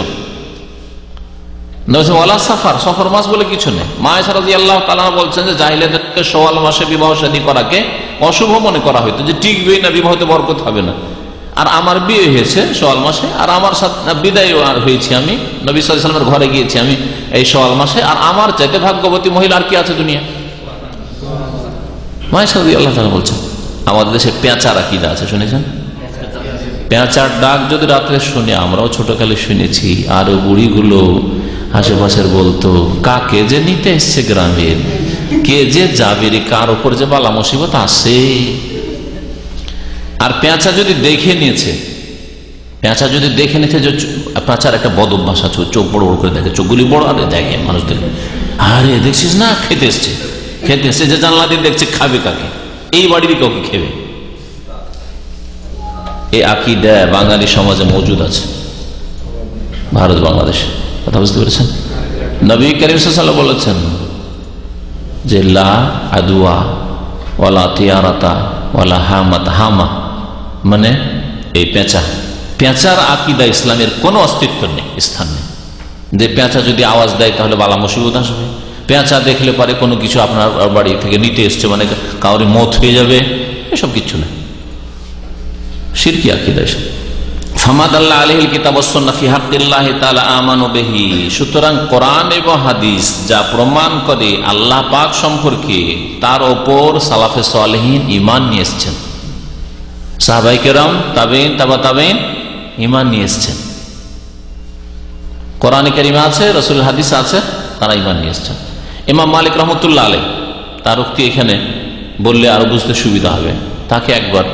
Speaker 1: সাফার, সফর মাস বলে কিছু নেই। মা আয়েশা রাদিয়াল্লাহু তাআলা বলছেন যে জাহিলিয়াতকে শাওয়াল মাসে বিবাহ শাদী করাকে অশুভ মনে করা হইতো, যে টিকবেই না, বিবাহতে বরকত হবে না। আর আমার বিয়ে হয়েছে শাওয়াল মাসে, আর আমার সাথে বিদায় হয়েছি, আমি নবী সাল্লাল্লাহু আলাইহি ওয়াসাল্লামের ঘরে গিয়েছি আমি এই শাওয়াল মাসে, আর আমার চাইতে ভাগ্যবতী মহিলা আর কি আছে দুনিয়া? মা আয়েশা রাদিয়াল্লাহু তাআলা বলছেন। আমাদের দেশে পেঁচার আকীদা আছে, শুনেছেন? পেঁচার ডাক যদি রাত্রে শুনে, আমরাও ছোটকালে শুনেছি, আর বুড়িগুলো আশেপাশের বলতো, কাকে যে নিতে এসছে গ্রামের, কে যে যাবে রে, কার উপর যে বালা মুসিবত আসে। আর পেঁচা যদি দেখে নিয়েছে, পেঁচা যদি দেখে নিয়েছে যে পেঁচার একটা বদ অভ্যাস আছে, চোখ বড় বড় করে দেখে, চোখগুলি বড়, আরে দেখে মানুষদের, আরে দেখছিস না খেতে এসছে, খেতে এসছে, যে জানলা দিয়ে দেখছে খাবে কাকে, এই বাড়িরই কাউকে খেবে। এই আকীদা বাঙালি সমাজে মজুদ আছে, ভারত বাংলাদেশে। কথা বুঝতে পেরেছেন? নবী করিম সাল্লাল্লাহু আলাইহি ওয়াসাল্লাম বলেছেন যে লা আদওয়া ওয়ালা তিয়ারাতা ওয়ালা হামাত, হামা মানে এই পেঁচা, পেঁচার আকীদা ইসলামের কোনো অস্তিত্ব নেই, স্থান নেই। যে পেঁচা যদি আওয়াজ দেয় তাহলে বালা মুসিবত আসবে, পেঁচা দেখলে পারে কোনো কিছু আপনার বাড়ি থেকে নিতে এসছে, মানে কাউরি মত হয়ে যাবে, এসব কিছু নেই, শিরকি আকীদা এসব। ফামাদাল্লাহ আলাইহিল কিতাব ওয়াস সুন্নাহ ফি হাক্কিল্লাহি তাআলা আমানু বিহি, সুতরাং কোরআন এবং হাদিস যা প্রমাণ করে আল্লাহ পাক সম্পর্কে, তার উপর সালাফে সালেহিন ঈমান নিয়ে এসেছেন, সাহাবায়ে কেরাম, তাবেঈন, তাবা তাবেঈন ঈমান নিয়ে এসেছেন। কোরআনে কারীমে আছে, রাসূলের হাদিস আছে, তারা ঈমান নিয়ে এসেছেন। ইমাম মালিক রাহমাতুল্লাহ আলাইহি, তার উক্তি এখানে বললে আরো বুঝতে সুবিধা হবে। তাকে একবার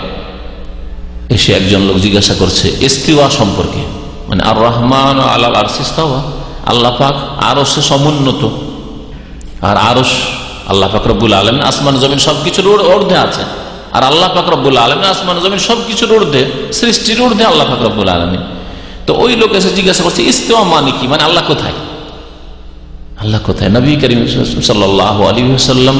Speaker 1: এসে একজন লোক জিজ্ঞাসা করছে ইস্তিওয়া সম্পর্কে, মানে আর রহমান আলাল আরশি ইস্তাওয়া, আল্লাহ পাক আরশে সমুন্নত, আর আরশ আল্লাহ পাক রব্বুল আলামিন আসমান জমিন সবকিছুর ঊর্ধ্বে আছে, আর আল্লাহ পাক রব্বুল আলামিন আসমান জমিন সবকিছুর ঊর্ধ্বে, সৃষ্টির ঊর্ধ্বে আল্লাহ পাক রব্বুল আলামিন। তো ওই লোক এসে জিজ্ঞাসা করছে ইস্তিওয়া মানে কি, মানে আল্লাহ কোথায়, আল্লাহ কোথায়? নবী করিম সাল্লাল্লাহু আলাইহি ওয়াসাল্লাম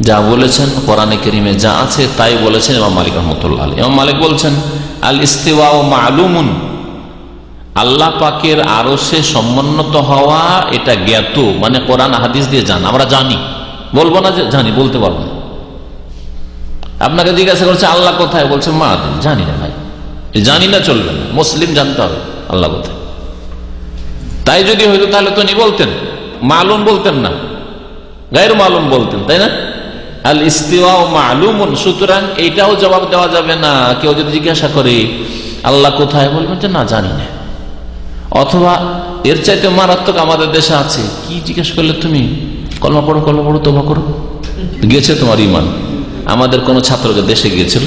Speaker 1: যা বলেছেন, কোরআনে কারীমে যা আছে তাই বলেছেন ইমাম মালিক রাহমাতুল্লাহ আলাইহি। ইমাম মালিক বলছেন আল ইস্তিওয়া মা'লুমুন, আল্লাহ পাকের আরশে সমুন্নত হওয়া এটা জ্ঞাত, মানে কোরআন হাদিস দিয়ে জানা, আমরা জানি, বলবো না যে জানি, বলতে পারবো না। আপনাকে জিজ্ঞাসা করছে আল্লাহ কোথায়, বলছে মা জানি না ভাই, জানি না চলবে না, মুসলিম জানতে হবে আল্লাহ কোথায়। তাই যদি হইতো তাহলে তো নি বলতেন, মালুম বলতেন না, গায়ের মালুম বলতেন, তাই না? আল ইস্তিওয়া মালুমুন, সুতরাং এইটাও জবাব দেওয়া যাবে না। কেউ যদি জিজ্ঞাসা করে আল্লাহ কোথায়, বলবেন যে না জানি না। অথবা এর চাইতে মারাত্মক আমাদের দেশে আছে, কি জিজ্ঞেস করলে তুমি কলমা পড়ো, কলমা পড়ো, তওবা করো, গেছে তোমার ইমান। আমাদের কোন ছাত্রকে দেশে গিয়েছিল,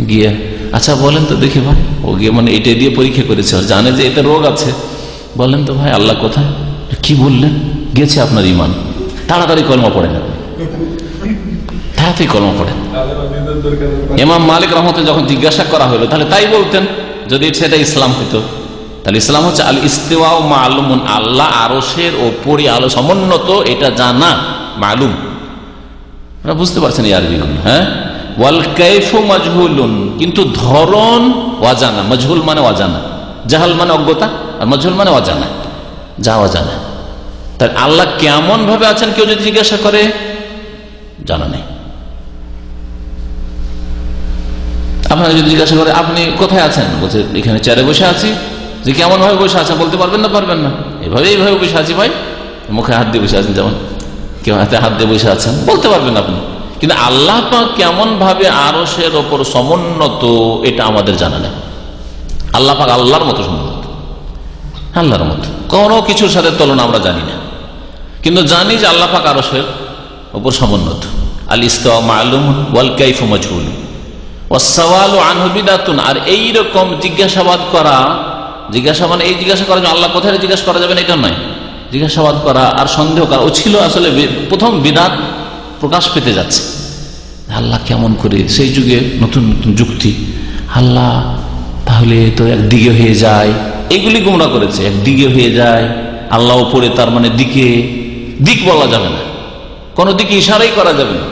Speaker 1: গিয়ে আচ্ছা বলেন তো দেখি ভাই, ও গিয়ে মানে এটা দিয়ে পরীক্ষা করেছে, জানে যে এটা রোগ আছে, বলেন তো ভাই আল্লাহ কোথায়? কি বললেন? গেছে আপনার ইমান, তাড়াতাড়ি কলমা পড়েন, তাড়াতাড়ি কলমা পড়েন। ইমাম মালিক রহমতুল্লাহ যখন জিজ্ঞাসা করা হলো তাহলে তাই বলতেন, যদি সেটা ইসলাম হইতো। তাহলে ইসলাম হচ্ছে আল ইস্তিওয়া মালুমুন, আল্লাহ আরশের ওপরে আলো সমুন্নত, এটা জানা মালুম। আপনারা বুঝতে পারছেন এই আরবিগুলো? হ্যাঁ, ওয়াল কাইফু মাজহুলুন, কিন্তু ধরন অজানা। মজহুল মানে অজানা, জাহাল মানে অজ্ঞতা, আর মজহুল মানে অজানা, যা অজানা। তাই আল্লাহ কেমন ভাবে আছেন কেউ যদি জিজ্ঞাসা করে, জানা নেই। আপনারা যদি জিজ্ঞাসা করে আপনি কোথায় আছেন, বলছে এখানে চেয়ারে বসে আছি। যে কেমন ভাবে বসে আছেন বলতে পারবেন না? পারবেন না। এইভাবে বসে আছি ভাই, মুখে হাত দিয়ে বসে আছেন, যেমন কেউ হাতে হাত দিয়ে বসে আছেন, বলতে পারবেন আপনি। কিন্তু আল্লাহ পাক কেমন ভাবে আরশের ওপর সমুন্নত, এটা আমাদের জানা নেই। আল্লাহ পাক আল্লাহর মতো সমুন্নত, আল্লাহর মতো, কোনো কিছুর সাথে তুলনা আমরা জানি না, কিন্তু জানি যে আল্লাহ পাক আরশের ওপর সমুন্নত। আল ইস্তিওয়া মালুম ওয়াল কাইফু মাজহুল ওয়াস সাওয়ালু আনহু বিদআতুন। আর এইরকম জিজ্ঞাসাবাদ করা, মানে এই জিজ্ঞাসা করা যে আল্লাহ কোথায় জিজ্ঞাসা করা যাবে না, এটা নয়। জিজ্ঞাসাবাদ করা আর সন্দেহ করা, ও ছিল আসলে প্রথম বিদআত প্রকাশ পেতে যাচ্ছে। আল্লাহ কেমন করে, সেই যুগে নতুন নতুন যুক্তি, আল্লাহ তাহলে তো একদিকে হয়ে যায়, এগুলি গুমরা করেছে। একদিকে হয়ে যায়, আল্লাহ উপরে, তার মানে দিকে, দিক বলা যাবে না, কোন দিকে ইশারাই করা যাবে না,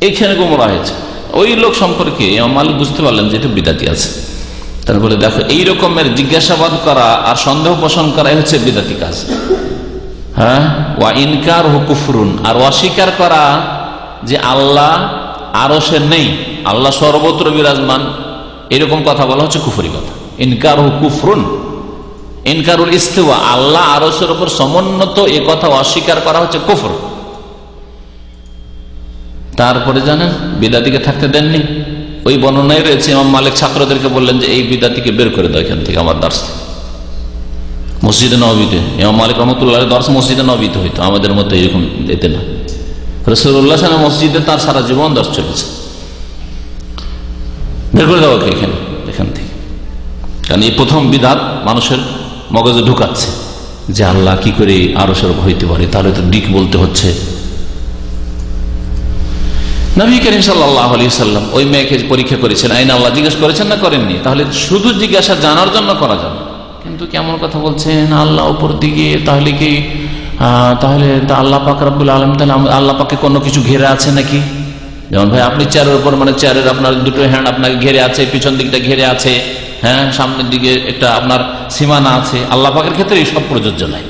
Speaker 1: এইখানে গুমরা হয়েছে। ওই লোক সম্পর্কে ইমাম মালিক বুঝতে পারলেন যে এটা বিদাতি আছে। তারপরে দেখো, এই রকমের জিজ্ঞাসাবাদ করা আর সন্দেহ পোষণ করাই হচ্ছে বিদাতি কাজ। হ্যাঁ, ওয়া ইনকার হু কুফরুন, আর অস্বীকার করা যে আল্লাহ আরশে নেই, আল্লাহ সর্বত্র বিরাজমান, এরকম কথা বলা হচ্ছে কুফরি কথা। ইনকার হু কুফরুন, ইনকারুল ইস্তিওয়া, আল্লাহ আরশের উপর সমুন্নত, এ কথা অস্বীকার করা হচ্ছে কুফর। তারপরে জানেন বিদাতিকে থাকতে দেননি। ওই বর্ণনায় রয়েছে ইমাম মালিক ছাত্রদেরকে বললেন যে এই বিদাতিকে বের করে দাও এখান থেকে, আমার দর্শ মসজিদে নববীতে। ইমাম মালিক রহমতুল্লাহ দর্শ মসজিদে নববীতে হইতো, আমাদের মতো এরকম এতে না। রাসূলুল্লাহ সাল্লাল্লাহু আলাইহি মসজিদে তার সারা জীবন দর্শ চলেছে, বের করে দেওয়া এখান থেকে। কারণ এই প্রথম বিদাত মানুষের মগজে ঢুকাচ্ছে যে আল্লাহ কি করে আরশের উপর হইতে পারে, তাহলে তো দিক বলতে হচ্ছে। নবী করিম সাল্লাল্লাহু আলাইহি সাল্লাম ওই মেয়েকে পরীক্ষা করেছেন, আইন আল্লাহ জিজ্ঞেস করেছেন না করেননি? তাহলে শুধু জিজ্ঞাসা জানার জন্য করা যাবে, কিন্তু কেমন কথা বলছেন আল্লাহ উপর দিকে, তাহলে কি তাহলে আল্লাহ পাক রব্বুল আলামিন, তাহলে আল্লাহ পাকে কোনো কিছু ঘেরে আছে নাকি? যেমন ভাই আপনি চেয়ারের উপর, মানে চেয়ারের আপনার দুটো হ্যান্ড আপনাকে ঘেরে আছে, পিছন দিকটা ঘেরে আছে, হ্যাঁ, সামনের দিকে একটা আপনার সীমানা আছে। আল্লাহ পাকের ক্ষেত্রে এইসব প্রযোজ্য নাই।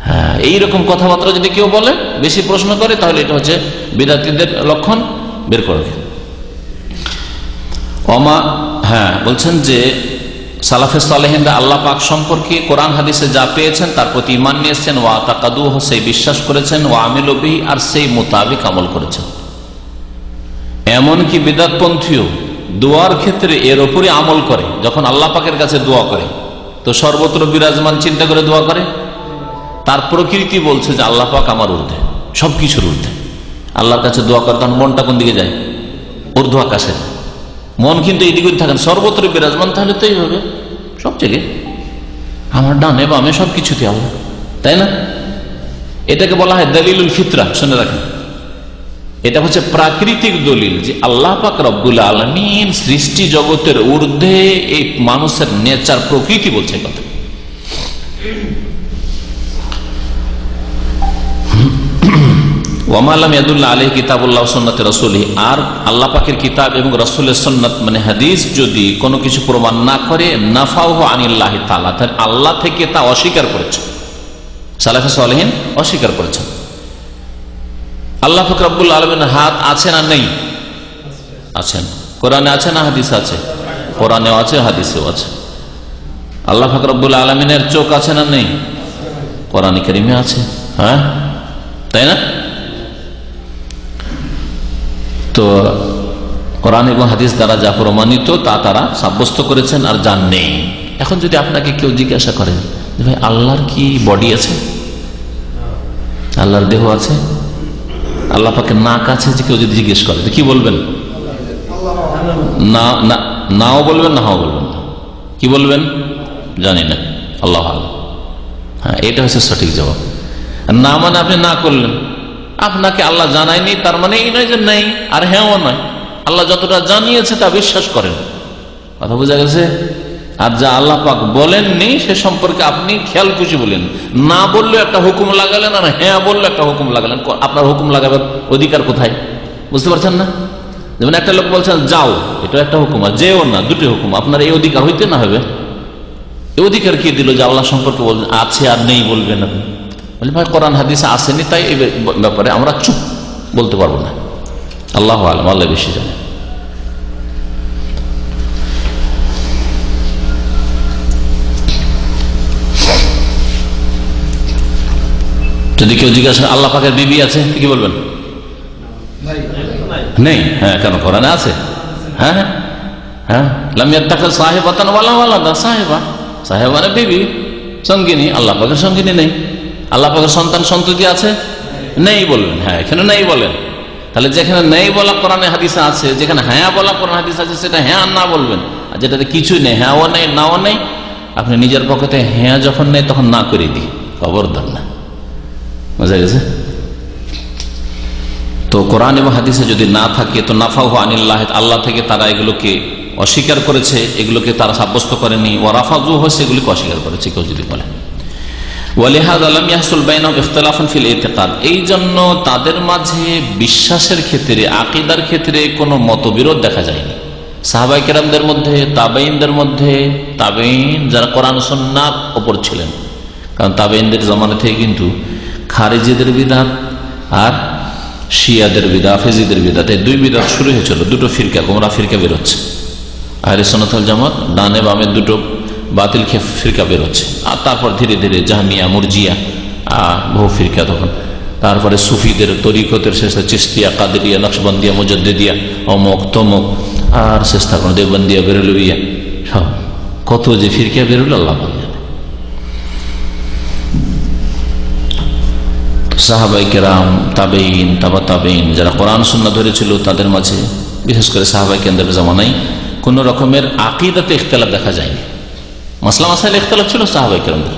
Speaker 1: হ্যাঁ, এইরকম কথাবার্তা যদি কেউ বলে, বেশি প্রশ্ন করে, তাহলে এটা হচ্ছে বিদাতীদের লক্ষণ, বের করে। হ্যাঁ, বলছেন যে সালাফে সালেহিনরা আল্লাহ পাক সম্পর্কে কোরআন হাদিসে যা পেয়েছেন তার প্রতি ঈমান নিয়ে এসেছেন, ওয়া তাকাদুহু, সেই বিশ্বাস করেছেন, ওয়া আমিলু বিহি, আর সেই মোতাবেক আমল করেছেন। এমনকি বিদআতপন্থীও দোয়ার ক্ষেত্রে এর উপরই আমল করে। যখন আল্লাহ পাকের কাছে দোয়া করে তো সর্বত্র বিরাজমান চিন্তা করে দোয়া করে। তার প্রকৃতি বলছে যে আল্লাহ পাক আমার ঊর্ধ্বে, সবকিছুর ঊর্ধ্বে। আল্লাহর কাছে দোয়া করে তখন মনটা কোন দিকে যায়? ঊর্ধ্ব আকাশে। মন কিন্তু এইদিকে থাকেন, সর্বত্র বিরাজমান, তাহলে তো এইভাবে সব জায়গায় আমার ডানে বামে সবকিছুতে আল্লাহ, তাই না? এটাকে বলা হয় দলিলুল ফিতরা। শুনে রাখেন, এটা হচ্ছে প্রাকৃতিক দলিল যে আল্লাহ পাক রব্বুল আলামিন সৃষ্টি জগতের ঊর্ধ্বে। এই মানুষের নেচার, প্রকৃতি বলছে কথা। ওয়ামালাম ইয়াদুল্লাহ আলাইহি কিতাবুল্লাহ সুন্নাতে রাসূলিহি, আর আল্লাহ পাকের কিতাব এবং রাসূলের সুন্নাত মানে হাদিস যদি কোনো কিছু প্রমাণ না করে, নাফাউহু আনিল্লাহি তাআলা, তাহলে আল্লাহ থেকে তা অস্বীকার করেছে। সালাফে সালেহিন অস্বীকার করেছেন। আল্লাহ পাক রব্বুল আলামিনের হাত আছে না নেই? আছেন। কোরআনে আছে না হাদিস আছে? কোরআনেও আছে, হাদিসেও আছে। আল্লাহ পাক রব্বুল আলামিনের চোখ আছে না নেই? কোরআনে কারিমে আছে, হ্যাঁ, তাই না? তো কোরআন এবং হাদিস দ্বারা যা প্রমাণিত তা তারা সাব্যস্ত করেছেন, আর যা নেই। এখন যদি আপনাকে কেউ জিজ্ঞাসা করেন যে ভাই আল্লাহর কি বডি আছে, আল্লাহর দেহ আছে, আল্লাহ পাকের নাক আছে, যে কেউ যদি জিজ্ঞেস করে তো কি বলবেন? না, নাও বলবেন, নাও বলবেন না, কি বলবেন? জানি না, আল্লাহ আল্লাহ। হ্যাঁ, এটা হচ্ছে সঠিক জবাব। না মানে আপনি না করলেন, আপনাকে আল্লাহ জানায়নি, তার মানে এই নয় যে নেই, আর হ্যাঁও নয়। আল্লাহ যতটা জানিয়েছে তা বিশ্বাস করেন, কথা বোঝা গেছে? আর যা আল্লাহ পাক বলেননি সে সম্পর্কে আপনি খেয়াল খুশি বলেন। না বললে একটা হুকুম লাগালেন, আর হ্যাঁ বললে একটা হুকুম লাগালেন। আপনার হুকুম লাগাবার অধিকার কোথায়? বুঝতে পারছেন না? যেমন একটা লোক বলছেন যাও, এটা একটা হুকুম, আর যেও না, দুটি হুকুম। আপনার এই অধিকার হইতে না হবে? এই অধিকার কি দিল যে আল্লাহ সম্পর্কে বলছেন আছে আর নেই বলবেন আপনি? বলে ভাই কোরআন হাদিসে আসেনি, তাই এই ব্যাপারে আমরা চুপ, বলতে পারবো না। আল্লাহু আ'লাম, আল্লাহ বেশি জানে। যদি কেউ জিজ্ঞাসা আল্লাহ পাকের বিবি আছে, কি বলবেন? নেই। হ্যাঁ, কেন? কোরআনে আছে। হ্যাঁ হ্যাঁ, লাম ইয়াত্তাখিয সাহিবাতান ওয়ালা ওয়ালাদা। সাহিবা, সাহিবা মানে বিবি, সঙ্গিনী। আল্লাহ পাকের সঙ্গিনী নেই। আল্লাহ পাকের সন্তান সন্ততি আছে? নেই বলবেন। হ্যাঁ, এখানে নেই বলেন। তাহলে যেখানে নেই বলা কোরআনে হাদিসে আছে, যেখানে হ্যাঁ বলা কোরআন হাদিসে আছে, সেটা হ্যাঁ আর না বলবেন। আর যেটাতে কিছুই নেই, হ্যাঁও নেই নাও নেই, আপনি নিজের পক্ষে হ্যাঁ যখন নেই তখন না করে দিই, খবরদার না। বোঝা গেছে? তো কোরআন এবং হাদিসে যদি না থাকে তো নাফাহু আনিল্লাহ, আল্লাহ থেকে তারা এগুলোকে অস্বীকার করেছে, এগুলোকে তারা সাব্যস্ত করেনি। ওয়ারাফাজু হচ্ছে এগুলিকে অস্বীকার করেছে কেউ যদি বলে। ওয়ালিহাযা লাম ইয়াহসুল বাইনাহুম ইখতিলাফুন ফিল ইতিকাদ, এই জন্য তাদের মাঝে বিশ্বাসের ক্ষেত্রে, আকীদার ক্ষেত্রে কোনো মতবিরোধ দেখা যায়নি। সাহাবায়ে কেরামদের মধ্যে, তাবেঈনদের মধ্যে, তাবেঈন যারা কোরআন সুন্নাহর উপর ছিলেন, কারণ তাবেঈনদের জামানা থেকে কিন্তু খারিজিদের বিদআত আর শিয়াদের বিদআত, হাফেজিদের বিদআত, এই দুই বিদআত শুরু হয়েছিল। দুটো ফিরকা, গোমরাহ ফিরকা বের হচ্ছে। আহলে সুন্নাত ওয়াল জামাত ডানে বামে দুটো বাতিল ফিরকা বের হচ্ছে। আর তারপর ধীরে ধীরে জাহমিয়া, মুরজিয়া, বহু ফিরকা তখন। তারপরে সুফিদের তরিকতের শেষে চিশতিয়া, কাদেরিয়া, নকশবন্দিয়া, মুজাদ্দিদিয়া, অমুক তমুক, আর শেষ থাকুন দেওবন্দিয়া, বেরেলভিয়া, সব কত যে ফিরকা বেরোল আল্লাহ জানে। সাহাবায়ে কেরাম, তাবেঈন, তাবা তাবেঈন যারা কোরআন সুন্নাহ ধরেছিল, তাদের মাঝে বিশেষ করে সাহাবায়ে কেরামদের জামানায় কোন রকমের আকীদাতে ইখতিলাফ দেখা যায়নি। মাসলা মাসাইলে ইখতিলাফ ছিল সাহাবায়ে কেরামদের,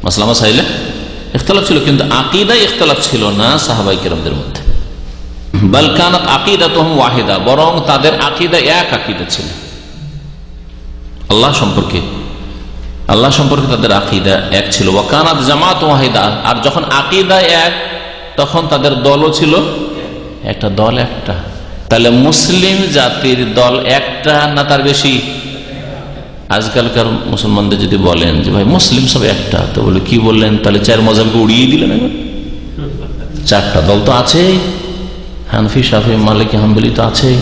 Speaker 1: মাসলা মাসাইলে ইখতিলাফ ছিল, কিন্তু আকীদায় ইখতিলাফ ছিল না সাহাবায়ে কেরামদের মধ্যে। বাল কানাত আকীদাতুহুম ওয়াহিদা, বরং তাদের আকীদা এক আকীদা ছিল। আল্লাহ সম্পর্কে তাদের আকীদা এক ছিল। ওয়া কানাত জামাত ওয়াহিদা, আর যখন আকীদা এক তখন তাদের দলও ছিল একটা, দল একটা। তাহলে মুসলিম জাতির দল একটা না তার বেশি? আজকালকার মুসলমানদের যদি বলেন যে ভাই মুসলিম সব একটা, তো বলে কি বললেন? তাহলে চার মাযহাবকে উড়িয়ে দিলেন। এবার চারটা দল তো আছেই, হানফি, শাফি, মালিকি, হাম্বলি তো আছেই,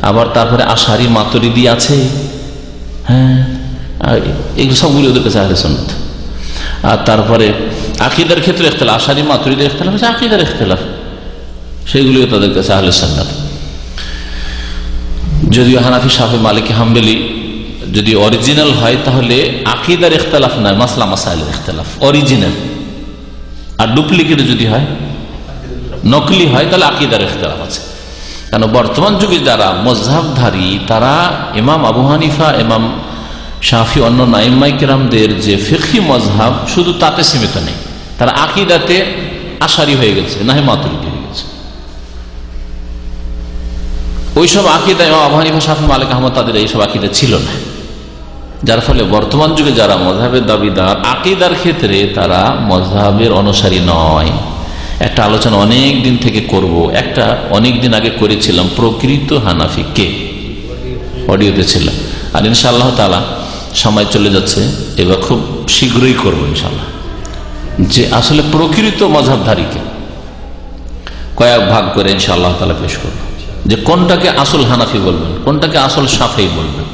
Speaker 1: আবার তারপরে আশারি, মাতুরিদি আছে। হ্যাঁ, এগুলো সবগুলি ওদের কাছে আহলে সুন্নাত। আর তারপরে আকীদার ক্ষেত্রে ইখতিলাফ, আশারি মাতুরিদির ইখতিলাফ হচ্ছে আকীদার ইখতিলাফ, সেগুলিও তাদের কাছে আহলে সুন্নাত। যদিও হানাফি, শাফি, মালিকি, হাম্বলি যদি অরিজিনাল হয় তাহলে আকীদার ইখতিলাফ নয়, মাসলা মাসাইলের ইখতিলাফ অরিজিনাল। আর ডুপ্লিকেট যদি হয়, নকলি হয়, তাহলে আকীদার ইখতিলাফ আছে। কারণ বর্তমান যুগে যারা মযহাবধারী তারা ইমাম আবু হানিফা, ইমাম শাফি, অন্য আইম্মায়ে কেরামদের যে ফিকহি মযহাব শুধু তাতে সীমিত নেই, তারা আকীদাতে আশারি হয়ে গেছে, নাহি মাতুরিদি হয়ে গেছে। ওইসব আকীদা ইমাম আবু হানিফা, শাফি, মালিক, আহমদ তাদের এইসব আকীদা ছিল না। যার ফলে বর্তমান যুগে যারা মযহাবের দাবিদার, আকীদার ক্ষেত্রে তারা মযহাবের অনুসারী নয়। একটা আলোচনা অনেক দিন থেকে করব, একটা অনেক দিন আগে করেছিলাম প্রকৃত হানাফি কে, অডিওতে ছিল। আর ইনশাআল্লাহ তাআলা সময় চলে যাচ্ছে, এবার খুব শীঘ্রই করবো ইনশাআল্লাহ, যে আসলে প্রকৃত মযহাবধারীকে কয়েক ভাগ করে ইনশাআল্লাহ তাআলা পেশ করবো, যে কোনটাকে আসল হানাফি বলবেন, কোনটাকে আসল শাফেঈ বলবেন,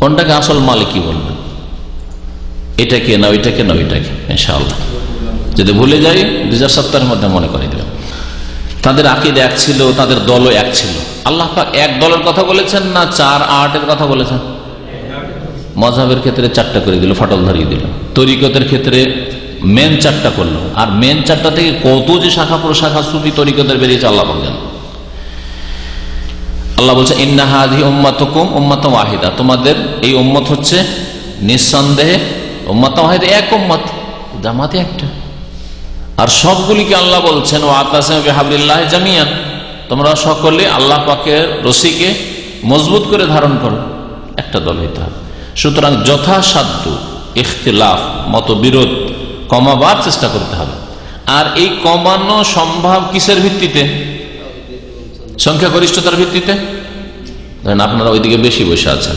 Speaker 1: কোনটাকে আসল মালিকই বলবেন, এটাকে না ওইটাকে না ওইটাকে, ইনশাআল্লাহ। যদি ভুলে যাই ২০০০ সপ্তাহের মধ্যে মনে করে দেবেন। তাদের আকীদা এক ছিল, তাদের দলও এক ছিল। আল্লাহ পাক এক দলের কথা বলেছেন না ৪-৮-এর কথা বলেছেন? মাযহাবের ক্ষেত্রে ৪টা করে দিল, ফাটল ধরিয়ে দিল। তরিকতের ক্ষেত্রে মেন ৪টা করলো, আর মেন ৪টা থেকে কত যে শাখা প্রশাখা সুফি তরিকতের বেরিয়েছে আল্লাহ পাক জানেন। আল্লাহ বলছে ইন্না হাযিহি উম্মাতুকুম উম্মাতুন ওয়াহিদা, তোমাদের এই উম্মত হচ্ছে নিঃসন্দেহে উম্মাতুন ওয়াহিদা, এক উম্মত, জামাতে একটা। আর সবগুলিকে আল্লাহ বলছেন ওয়াতাসিমু বিহাবলিল্লাহি জামিআন, তোমরা সকলে আল্লাহ পাকের রশিকে মজবুত করে ধারণ করো, একটা দল হইতে হবে। সুতরাং যথাসাধ্য ইখতিলাফ, মতবিরোধ কমাবার চেষ্টা করতে হবে। আর এই কমানো সম্ভব কিসের ভিত্তিতে? সংখ্যাগরিষ্ঠতার ভিত্তিতে। ধরেন আপনারা ওইদিকে বেশি বসে আছেন,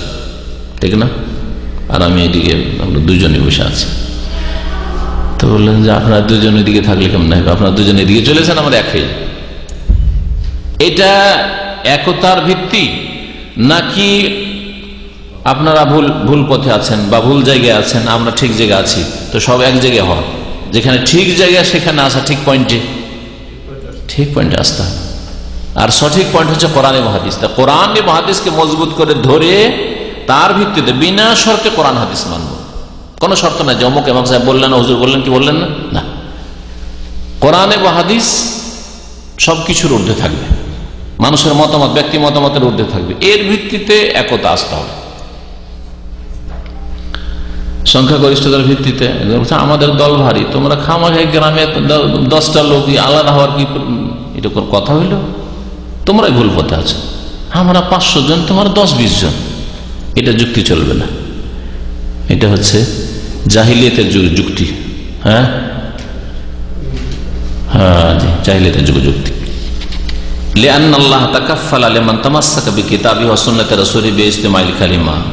Speaker 1: ঠিক না, আর আমি এইদিকে, আমরা দুজনে বসে আছি। তো বললেন যে আপনারা দুজন এদিকে থাকলে কেমন হবে, আপনারা দুজন এদিকে চলেছেন, আমরা এক হয়ে যাই। এটা একতার ভিত্তি, নাকি আপনারা ভুল পথে আছেন বা ভুল জায়গায় আছেন, আমরা ঠিক জায়গায় আছি, তো সব এক জায়গায় হওয়া, যেখানে ঠিক জায়গায় সেখানে আসা, ঠিক পয়েন্টে আসতে হবে। আর সঠিক পয়েন্ট হচ্ছে কোরআন এবং হাদিস। তা কোরআন এবং হাদিসকে মজবুত করে ধরে তার ভিত্তিতে বিনা শর্তে কোরআন হাদিস মানব। কোন শর্ত নাই যে অমুক ইমাম সাহেব বললেন, হুজুর বললেন, কি বললেন না, না, কোরআন এবং হাদিস সবকিছুর ঊর্ধ্বে থাকবে, মানুষের মতামত, ব্যক্তি মতামতের ঊর্ধ্বে থাকবে। এর ভিত্তিতে একতা আসতে হবে। সংখ্যাগরিষ্ঠতার ভিত্তিতে আমাদের দল ভারী, তোমরা খামাখাই গ্রামে 10টা লোক আলাদা হওয়ার কি এটা কোন কথা হইল? তোমরাই ভুল পথে আছো, আমরা 500 জন, তোমার 10-20 জন, এটা যুক্তি চলবে না। এটা হচ্ছে জাহিলিয়াতের যুক্তি। হ্যাঁ, জাহিলিয়াতের যুক্তি।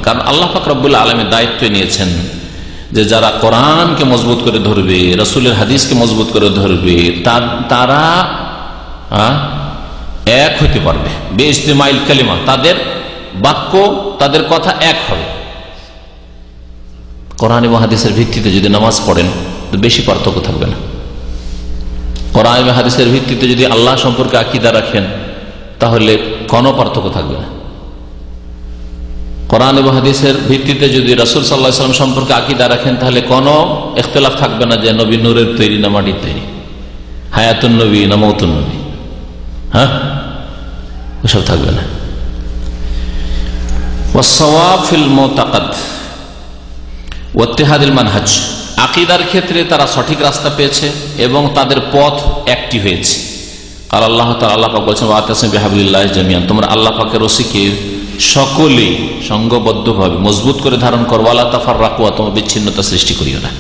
Speaker 1: কারণ আল্লাহ পাক রব্বুল আলামিন দায়িত্ব নিয়েছেন যে যারা কোরআনকে মজবুত করে ধরবে, রাসূলের হাদিসকে মজবুত করে ধরবে, তারা এক হইতে পারবে। বেইজতিমাইল কালিমা, তাদের বাক্য, তাদের কথা এক হবে। কোরআন এবং হাদিসের ভিত্তিতে যদি নামাজ পড়েন তো বেশি পার্থক্য থাকবে না। কোরআন এবং হাদিসের ভিত্তিতে যদি আল্লাহ সম্পর্কে আকীদা রাখেন তাহলে কোনো পার্থক্য থাকবে না। কোরআন এবং হাদিসের ভিত্তিতে যদি রাসূল সাল্লাল্লাহু আলাইহি ওয়াসাল্লাম সম্পর্কে আকীদা রাখেন তাহলে কোনো ইখতিলাফ থাকবে না যে নবী নূরের তৈরি না মাটির তৈরি, হায়াতুন নবী না মওতুন নবী, হ্যাঁ, ওসব থাকবে না। ওয়াসসাওয়াব ফিল মুতাকাদ ওয়াত্তিহাদিল মানহাজ, আকীদার ক্ষেত্রে তারা সঠিক রাস্তা পেয়েছে এবং তাদের পথ একটি হয়েছে। আর আল্লাহ তাআলা, আল্লাহ পাক বলেছেন ওয়াতাসিমু বিহাবলিল্লাহি জামিআন, তোমরা আল্লাহ পাকের রশিকে সকলে সংঘবদ্ধভাবে মজবুত করে ধারণ করো। ওয়ালা তাফাররাকু, তোমরা বিচ্ছিন্নতা সৃষ্টি করিও না,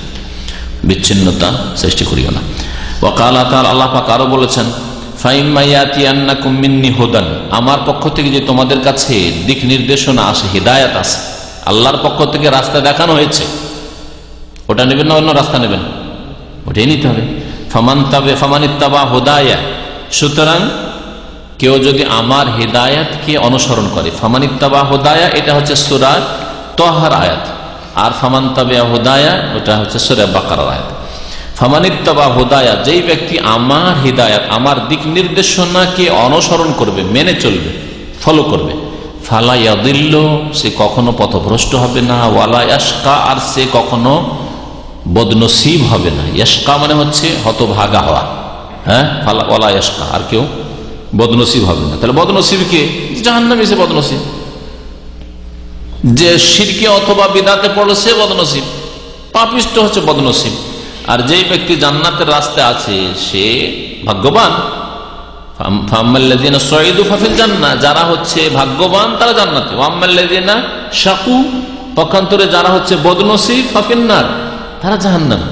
Speaker 1: বিচ্ছিন্নতা সৃষ্টি করিও না। ওয়া ক্বালা তাআলা, আল্লাহ পাক আরো বলেছেন ফাইম্মা ইয়াতিয়ান্নাকুম মিন্নি হুদান, আমার পক্ষ থেকে যে তোমাদের কাছে দিক নির্দেশনা আসে, হিদায়াত আসে, আল্লাহর পক্ষ থেকে রাস্তা দেখানো হয়েছে, ওটা নেবেন না অন্য রাস্তা নেবেন? ওটাই নিতে হবে। ফামানিত্তাবা হুদায়া, সুতরাং কেউ যদি আমার হিদায়াতকে অনুসরণ করে, ফামানিত্তাবা হুদায়া এটা হচ্ছে সূরা তাহার আয়াত, আর ফামানতাবিয়া হুদায়া ওটা হচ্ছে সূরা বাকারার আয়াত। ফামানিত্তাবা হুদায়া, যেই ব্যক্তি আমার হিদায়াত, আমার দিক নির্দেশনাকে অনুসরণ করবে, মেনে চলবে, ফলো করবে, ফালা ইয়াদিল্লু, সে কখনো পথভ্রষ্ট হবে না, ওয়ালা ইয়াশকা, আর সে কখনো বদনসিব হবে না। ইয়াশকা মানে হচ্ছে হতভাগা হওয়া, হ্যাঁ, ফালা ওয়ালা ইয়াশকা, আর কেউ বদনসিব হবে না। তাহলে বদনসিব কে? জাহান্নামী, সে বদনসিব। যে শিরকে অথবা বিদআতে পড়লো সে বদনসিব, পাপিষ্ট হচ্ছে বদনসিব। আর যেই ব্যক্তি জান্নাতের রাস্তায় আছে সে ভাগ্যবান। ফাম্মাল্লাযিনা সুইদু ফাফিল জান্নাহ, যারা হচ্ছে ভাগ্যবান তারা জান্নাতে। ওয়াম্মাল্লাযিনা শাকু, পক্ষান্তরে যারা হচ্ছে বদনসিব, ফাফিন নার, তারা জাহান্নাম।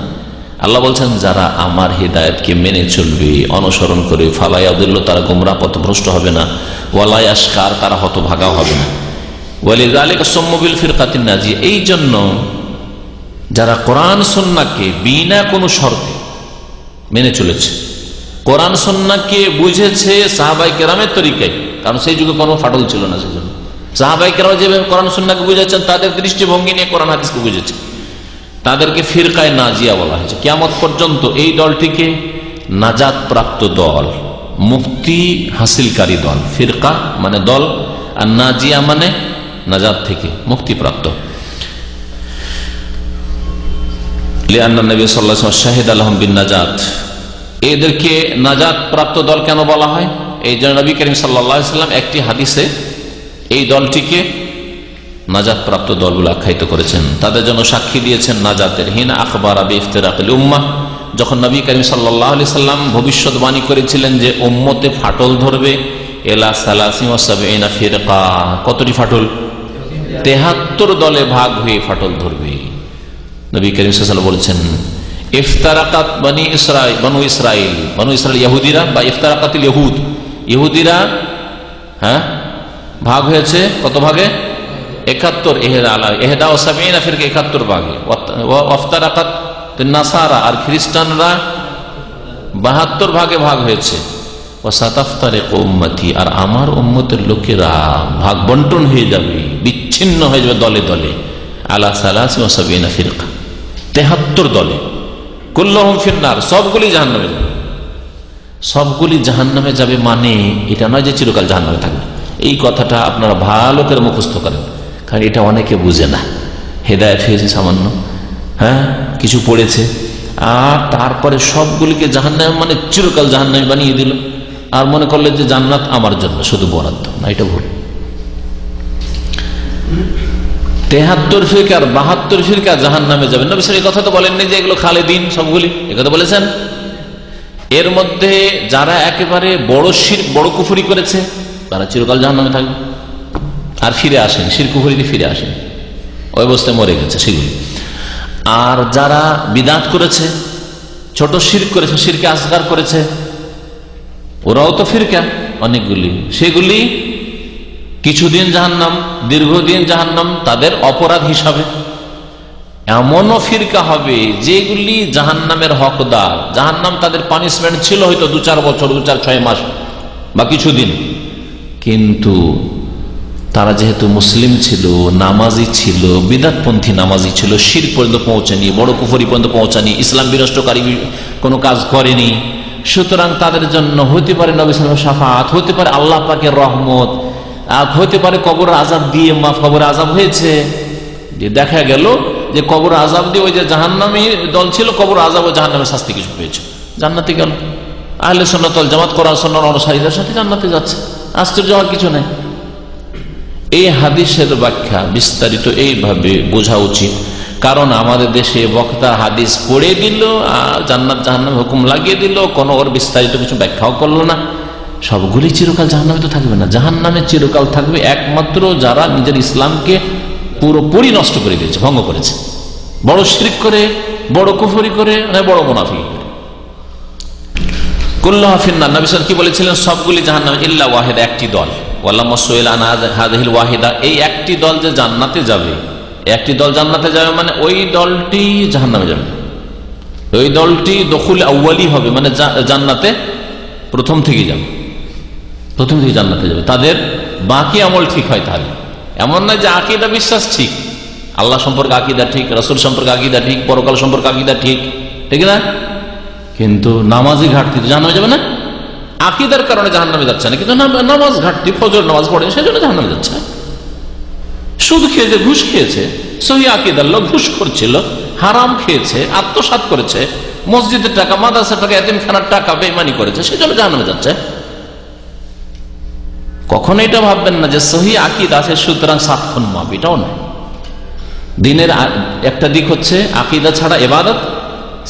Speaker 1: আল্লাহ বলছেন যারা আমার হিদায়াতকে মেনে চলবে, অনুসরণ করে, ফালা ইয়াদিল্লু, তারা গোমরাহ পথভ্রষ্ট হবে না, ওয়ালা ইয়াশকা, তারা হতভাগা হবে না। ওয়ালিযালিকা সুম্মু বিল ফিরকাতিন নাজিয়া, এই জন্য যারা কোরআন সুন্নাহকে বিনা কোনো শর্তে মেনে চলেছে, কোরআন সুন্নাহকে বুঝেছে সাহাবায়ে কেরামের তরিকায়, কারণ সেই যুগে কোনো ফাটল ছিল না, সেজন্য সাহাবায়ে কেরাম যেভাবে কোরআন সুন্নাহকে বুঝেছেন, তাদের দৃষ্টিভঙ্গি নিয়ে কোরআন হাদিসকে বুঝেছে, তাদেরকে ফিরকায়ে নাজিয়া বলা হয়েছে। কিয়ামত পর্যন্ত এই দলটিকে নাজাত প্রাপ্ত দল, মুক্তি হাসিলকারী দল। ফিরকা মানে দল, আর নাজিয়া মানে নাজাত থেকে মুক্তিপ্রাপ্ত। লিআন্না নবী সাল্লাল্লাহু আলাইহি ওয়াসাল্লাম শাহিদা লাহুম বিন নাজাত, এদেরকে নাজাত প্রাপ্ত দল কেন বলা হয়? এই জন্য নবী করিম সাল্লাল্লাহু আলাইহি ওয়াসাল্লাম একটি হাদিসে এই দলটিকে নাজাত প্রাপ্ত দলগুলো আখ্যায়িত করেছেন, তাদের জন্য সাক্ষী দিয়েছেন নাজাতের। হিনা আখবারা বিইফতিরাকিল উম্মাহ, যখন নবী করিম সাল্লাল্লাহু আলাইহি ওয়াসাল্লাম ভবিষ্যৎবাণী করেছিলেন যে উম্মতে ফাটল ধরবে, এলা সালাসিন ওয়া সাবঈনা ফিরকা, কতটি ফাটল? 73 দলে ভাগ হয়ে ফাটল ধরবে। নবী করিম সাল্লাল্লাহু আলাইহি ওয়াসাল্লাম বলেছেন ইফতারাকাত বনি ইসরাইল, বনু ইসরাইল, বনু ইসরাইল ইহুদিরা বা ইফতারাকাতিল ইহুদ, ইহুদিরা ভাগ হয়েছে কত ভাগে? 71। এহদা ও সাবঈনা ফিরকা 71 ভাগে। ওয়াফতারাকাত নাসারা, আর খ্রিস্টানরা 72 ভাগে ভাগ হয়েছে। ওয়াসাতাফতারিকু উম্মতি, আর আমার উম্মতের লোকেরা ভাগ বন্টন হয়ে যাবে, বিচ্ছিন্ন হয়ে যাবে দলে দলে। আলা সালাসি ওয়া সাবঈনা ফিরকা, 73 দলে। কুল্লুহুম ফিন্নার, সবগুলি জাহান্নামে যাবে। সবগুলি জাহান্নামে যাবে মানে এটা নয় যে চিরকাল জাহান্নামে থাকবে। এই কথাটা আপনারা ভালো করে মুখস্থ করেন, কারণ এটা অনেকে বুঝে না। হেদায়েত হয়েছে সামান্য, কিছু পড়েছে, আর তারপরে সবগুলিকে জাহান্নামে মানে চিরকাল জাহান্নামে বানিয়ে দিল, আর মনে করলে যে জান্নাত আমার জন্য শুধু বরাদ্দ। না, এটা ভুল। 73 ফিরকা আর 72 ফিরকা জাহান্নামে যাবে। নবী সাল্লাল্লাহু আলাইহি ওয়াসাল্লাম এই কথা তো বলেননি যে এগুলো খালেদিন সবগুলি, এই কথা বলেছেন। এর মধ্যে যারা একেবারে বড় শিরক, বড় কুফরি করেছে, তারা চিরকাল জাহান্নামে থাকবে, আর ফিরে আসেন, শিরক কুফরিতে ফিরে আসেন, ওই অবস্থায় মরে গেছে সেগুলি। আর যারা বিদআত করেছে, ছোট শিরক করেছে, শিরকে আসগার করেছে, ওরাও তো ফিরকা অনেকগুলি, সেগুলি কিছুদিন জাহান্নাম, দীর্ঘদিন জাহান্নাম তাদের অপরাধ হিসাবে। এমনও ফিরকা হবে যেগুলি জাহান্নামের হকদার, জাহান্নাম তাদের পানিশমেন্ট ছিল হয়তো 2-4 বছর, 2-4-6 মাস বা কিছুদিন, কিন্তু তারা যেহেতু মুসলিম ছিল, নামাজি ছিল, বিদআতপন্থী নামাজি ছিল, শিরক পর্যন্ত পৌঁছানি, বড় কুফরি পর্যন্ত পৌঁছানি, ইসলাম বিনষ্টকারী কোনো কাজ করেনি, সুতরাং তাদের জন্য হতে পারে নবী সাল্লাল্লাহু আলাইহি ওয়াসাল্লাম শাফাআত, হতে পারে আল্লাহ পাকের রহমত, হতে পারে কবর আযাব দিয়ে মাফ। কবর আযাব হয়েছে, যে দেখা গেল যে কবর আযাব দিয়ে ওই যে জাহান্নামী দল ছিল, কবর আযাব ও জাহান্নামের শাস্তি কিছু পেয়েছে, জান্নাতে গেল। আহলে সুন্নাত ওয়াল জামাত কোরআন সুন্নাহর অনুসারীদের সাথে জান্নাতে যাচ্ছে, আশ্চর্য হওয়ার কিছু নেই। এই হাদিসের ব্যাখ্যা বিস্তারিত এইভাবে বোঝা উচিত, কারণ আমাদের দেশে বক্তা হাদিস পড়ে দিল, জান্নাত জাহান্নাম হুকুম লাগিয়ে দিল, কোনো ওর বিস্তারিত কিছু ব্যাখ্যাও করলো না। সবগুলি চিরকাল জাহান্নামে তো থাকবে না, জাহান্নামে চিরকাল থাকবে একমাত্র যারা নিজের ইসলামকে পুরোপুরি নষ্ট করে দিয়েছে, ভঙ্গ করেছে, বড় শিরক করে, বড় কুফরি করে, বড় মুনাফিক করে। কুল্লুহা ফিন্নার, নবী সাল্লাল্লাহু আলাইহি ওয়াসাল্লাম কি বলেছিলেন? সবগুলি জাহান্নামে, ইল্লা ওয়াহিদা, একটি দল। ওয়ালাম্মা সুইলা আন হাযিহিল ওয়াহিদা, এই একটি দল যে জান্নাতে যাবে, একটি দল জান্নাতে যাবে মানে ওই দলটি জাহান্নামে যাবে, ওই দলটি দখুল আউয়ালি হবে, মানে জান্নাতে প্রথম থেকে যাবে, প্রথম থেকে জান্নাতে যাবে। তাদের বাকি আমল ঠিক হয়, তাহলে এমন নয় যে আকীদা বিশ্বাস ঠিক, আল্লাহ সম্পর্কে আকীদা ঠিক, রাসূল সম্পর্কে আকীদা ঠিক, পরকাল সম্পর্কে আকীদা ঠিক, ঠিক না, কিন্তু নামাজি ঘাটতি জাহান্নামে যাবে না, আকীদার কারণে জাহান্নামে যাচ্ছে না, কিন্তু নামাজ ঘাটতি, ফজর নামাজ পড়ে সেজন্য জাহান্নামে যাচ্ছে। সুদ খেয়েছে, ঘুষ খেয়েছে, সহি আকীদার লোক, ঘুষখোর ছিল, হারাম খেয়েছে, আত্মসাৎ করেছে, মসজিদের টাকা, মাদ্রাসার টাকা, এতিমখানার টাকা বেঈমানি করেছে, সেজন্য জাহান্নামে যাচ্ছে। কখনো এটা ভাববেন না যে সহি আকীদা আছে সুতরাং 7 খুন মাফ, এটাও নয়। দিনের একটা দিক হচ্ছে আকীদা ছাড়া ইবাদত,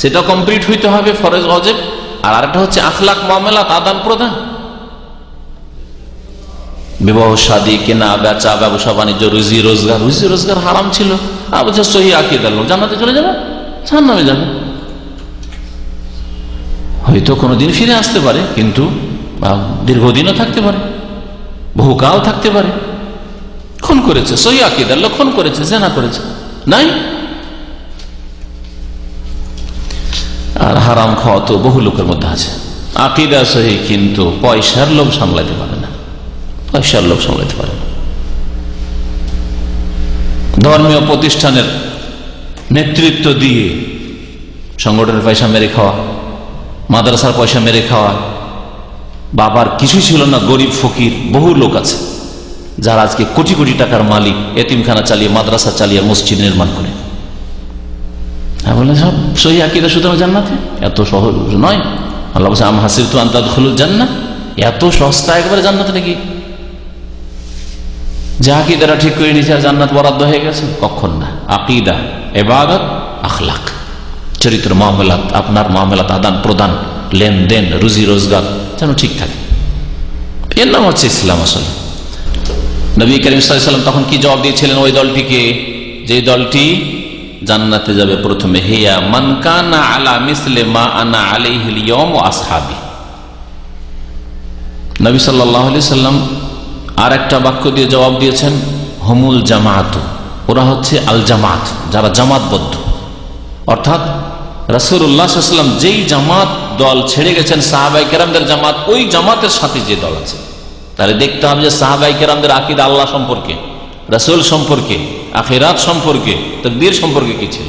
Speaker 1: সেটা কমপ্লিট হইতে হবে, ফরজ ওয়াজিব, আর আরেকটা হচ্ছে আখলাক মুআমালাত, আদান প্রদান, বিবাহ শাদী, কেনা বেচা, ব্যবসা বাণিজ্য, রুজি রোজগার। রুজি রোজগার হারাম ছিল, আর বলছে সহি আকীদার লোক জান্নাতে চলে যাবে, জাহান্নামে যাবে। হয়তো কোনোদিন ফিরে আসতে পারে, কিন্তু দীর্ঘদিনও থাকতে পারে, বহুকাল থাকতে পারে। খুন করেছে, সহি আকীদার লোক খুন করেছে, জিনা করেছে, নাই। আর হারাম খাওয়া তো বহু লোকের মধ্যে আছে, আকীদা সহি কিন্তু পয়সার লোভ সামলাতে পারে না, পয়সার লোভ সামলাতে পারে না। ধর্মীয় প্রতিষ্ঠানের নেতৃত্ব দিয়ে সংগঠনের পয়সা মেরে খাওয়া, মাদ্রাসার পয়সা মেরে খাওয়া। বাবার কিছু ছিল না, গরিব ফকির বহু লোক আছে যারা আজকে কোটি কোটি টাকার মালিক, এতিমখানা চালিয়ে, মাদ্রাসা চালিয়ে, মসজিদ নির্মাণ করে। বলে সব সহি আকীদা সুতরাং জান্নাতে, এত সহজ নয়। আল্লাহ বলছে আম হাসিবতু আন তাদখুলুল জান্নাহ, এত সস্তা একবারে জান্নাত নাকি? যে আকীদাটা ঠিক করে নিয়েছে আর জান্নাত বরাদ্দ হয়ে গেছে, কখন না। আকীদা, ইবাদত, আখলাক, চরিত্র, মামলাত, আপনার মামলাত, আদান প্রদান, লেনদেন, রুজি রোজগার যেন ঠিক থাকে, এর নাম হচ্ছে ইসলাম। আসলে নবী করিম সাল্লাল্লাহু আলাইহি ওয়াসাল্লাম তখন কি জবাব দিয়েছিলেন ওই দলটিকে, যে দলটি জান্নাতে যাবে? প্রথমে হিয়া মান কানা আলা মিসলি মা আনা আলাইহিল ইয়াওম ওয়া আসহাবি। নবী সাল্লাল্লাহু আলাইহি সাল্লাম আর একটা বাক্য দিয়ে জবাব দিয়েছেন, হুমুল জামাত, ওরা হচ্ছে আল জামাত, যারা জামাতবদ্ধ। অর্থাৎ রাসূলুল্লাহ সাল্লাল্লাহু আলাইহি ওয়াসাল্লাম যেই জামাত দল ছেড়ে গেছেন সাহাবায়ে কেরামদের জামাত, ওই জামাতের সাথে যে দল আছে, তাহলে দেখতে হবে যে সাহাবায়ে কেরামদের আকীদা আল্লাহ সম্পর্কে, রাসূল সম্পর্কে, আখিরাত সম্পর্কে, তাকদীর সম্পর্কে কি ছিল,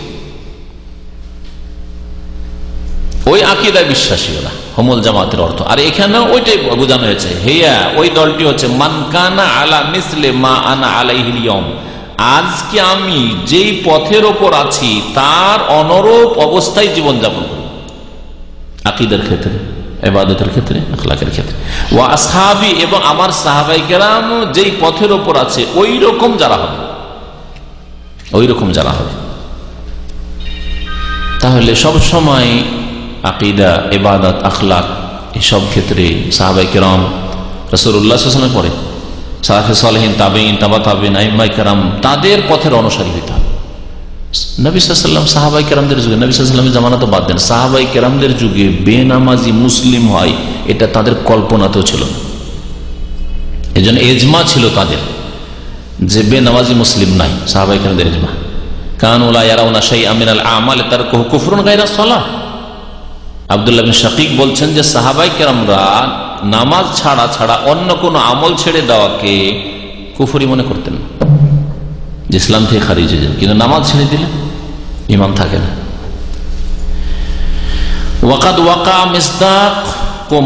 Speaker 1: ওই আকীদায় বিশ্বাসী ওরা, হুমুল জামাতের অর্থ। আর এখানেও ওইটাই বোঝানো হয়েছে, হেয়া ওই দলটি হচ্ছে মান কানা আলা মিসলি মা আনা আলাইহিল ইয়াওম, আজকে আমি যেই পথের ওপর আছি তার অনুরূপ অবস্থায় জীবনযাপন করব, আকীদার ক্ষেত্রে, ইবাদতের ক্ষেত্রে, আখলাকের ক্ষেত্রে। ওয়া আসহাবি, এবং আমার সাহাবায়ে কেরাম যেই পথের ওপর আছে ওই রকম যারা হবে, ওই রকম যারা হবে। তাহলে সব সময় আকীদা, ইবাদত, আখলাক এসব ক্ষেত্রে সাহাবায়ে কেরাম, রাসূলুল্লাহ সাল্লাল্লাহু আলাইহি ওয়াসাল্লামের পরে সালাফে সালেহিন, তাবেঈন, তাবা তাবেঈন, আইম্মায়ে কেরাম, তাদের পথের অনুসারী হতে হবে। নবী সাল্লাল্লাহু আলাইহি ওয়াসাল্লাম সাহাবায়ে কেরামদের যুগে, নবী সাল্লাল্লাহু আলাইহি ওয়াসাল্লামের জামানা তো বাদ দেন, সাহাবায়ে কেরামদের যুগে বেনামাজি মুসলিম হয় এটা তাদের কল্পনাতেও ছিল না। এজন্য ইজমা ছিল তাদের যে বেনামাজি মুসলিম নাই, সাহাবায়ে কেরামদের ইজমা। কানু লা ইয়ারাউনা শাইআম মিনাল আমাল তারকুহু কুফরুন গায়রা সালাহ। আব্দুল্লাহ বিন শাকিক বলছেন যে সাহাবায়ে কেরামরা নামাজ ছাড়া অন্য কোন আমল ছেড়ে দেওয়াকে কুফরি মনে করতেন না, যে ইসলাম থেকে খারিজ হয়ে যাবে, কিন্তু নামাজ ছেড়ে দিলে ঈমান থাকে না। ওয়াকাদ ওয়াকা মিসদাক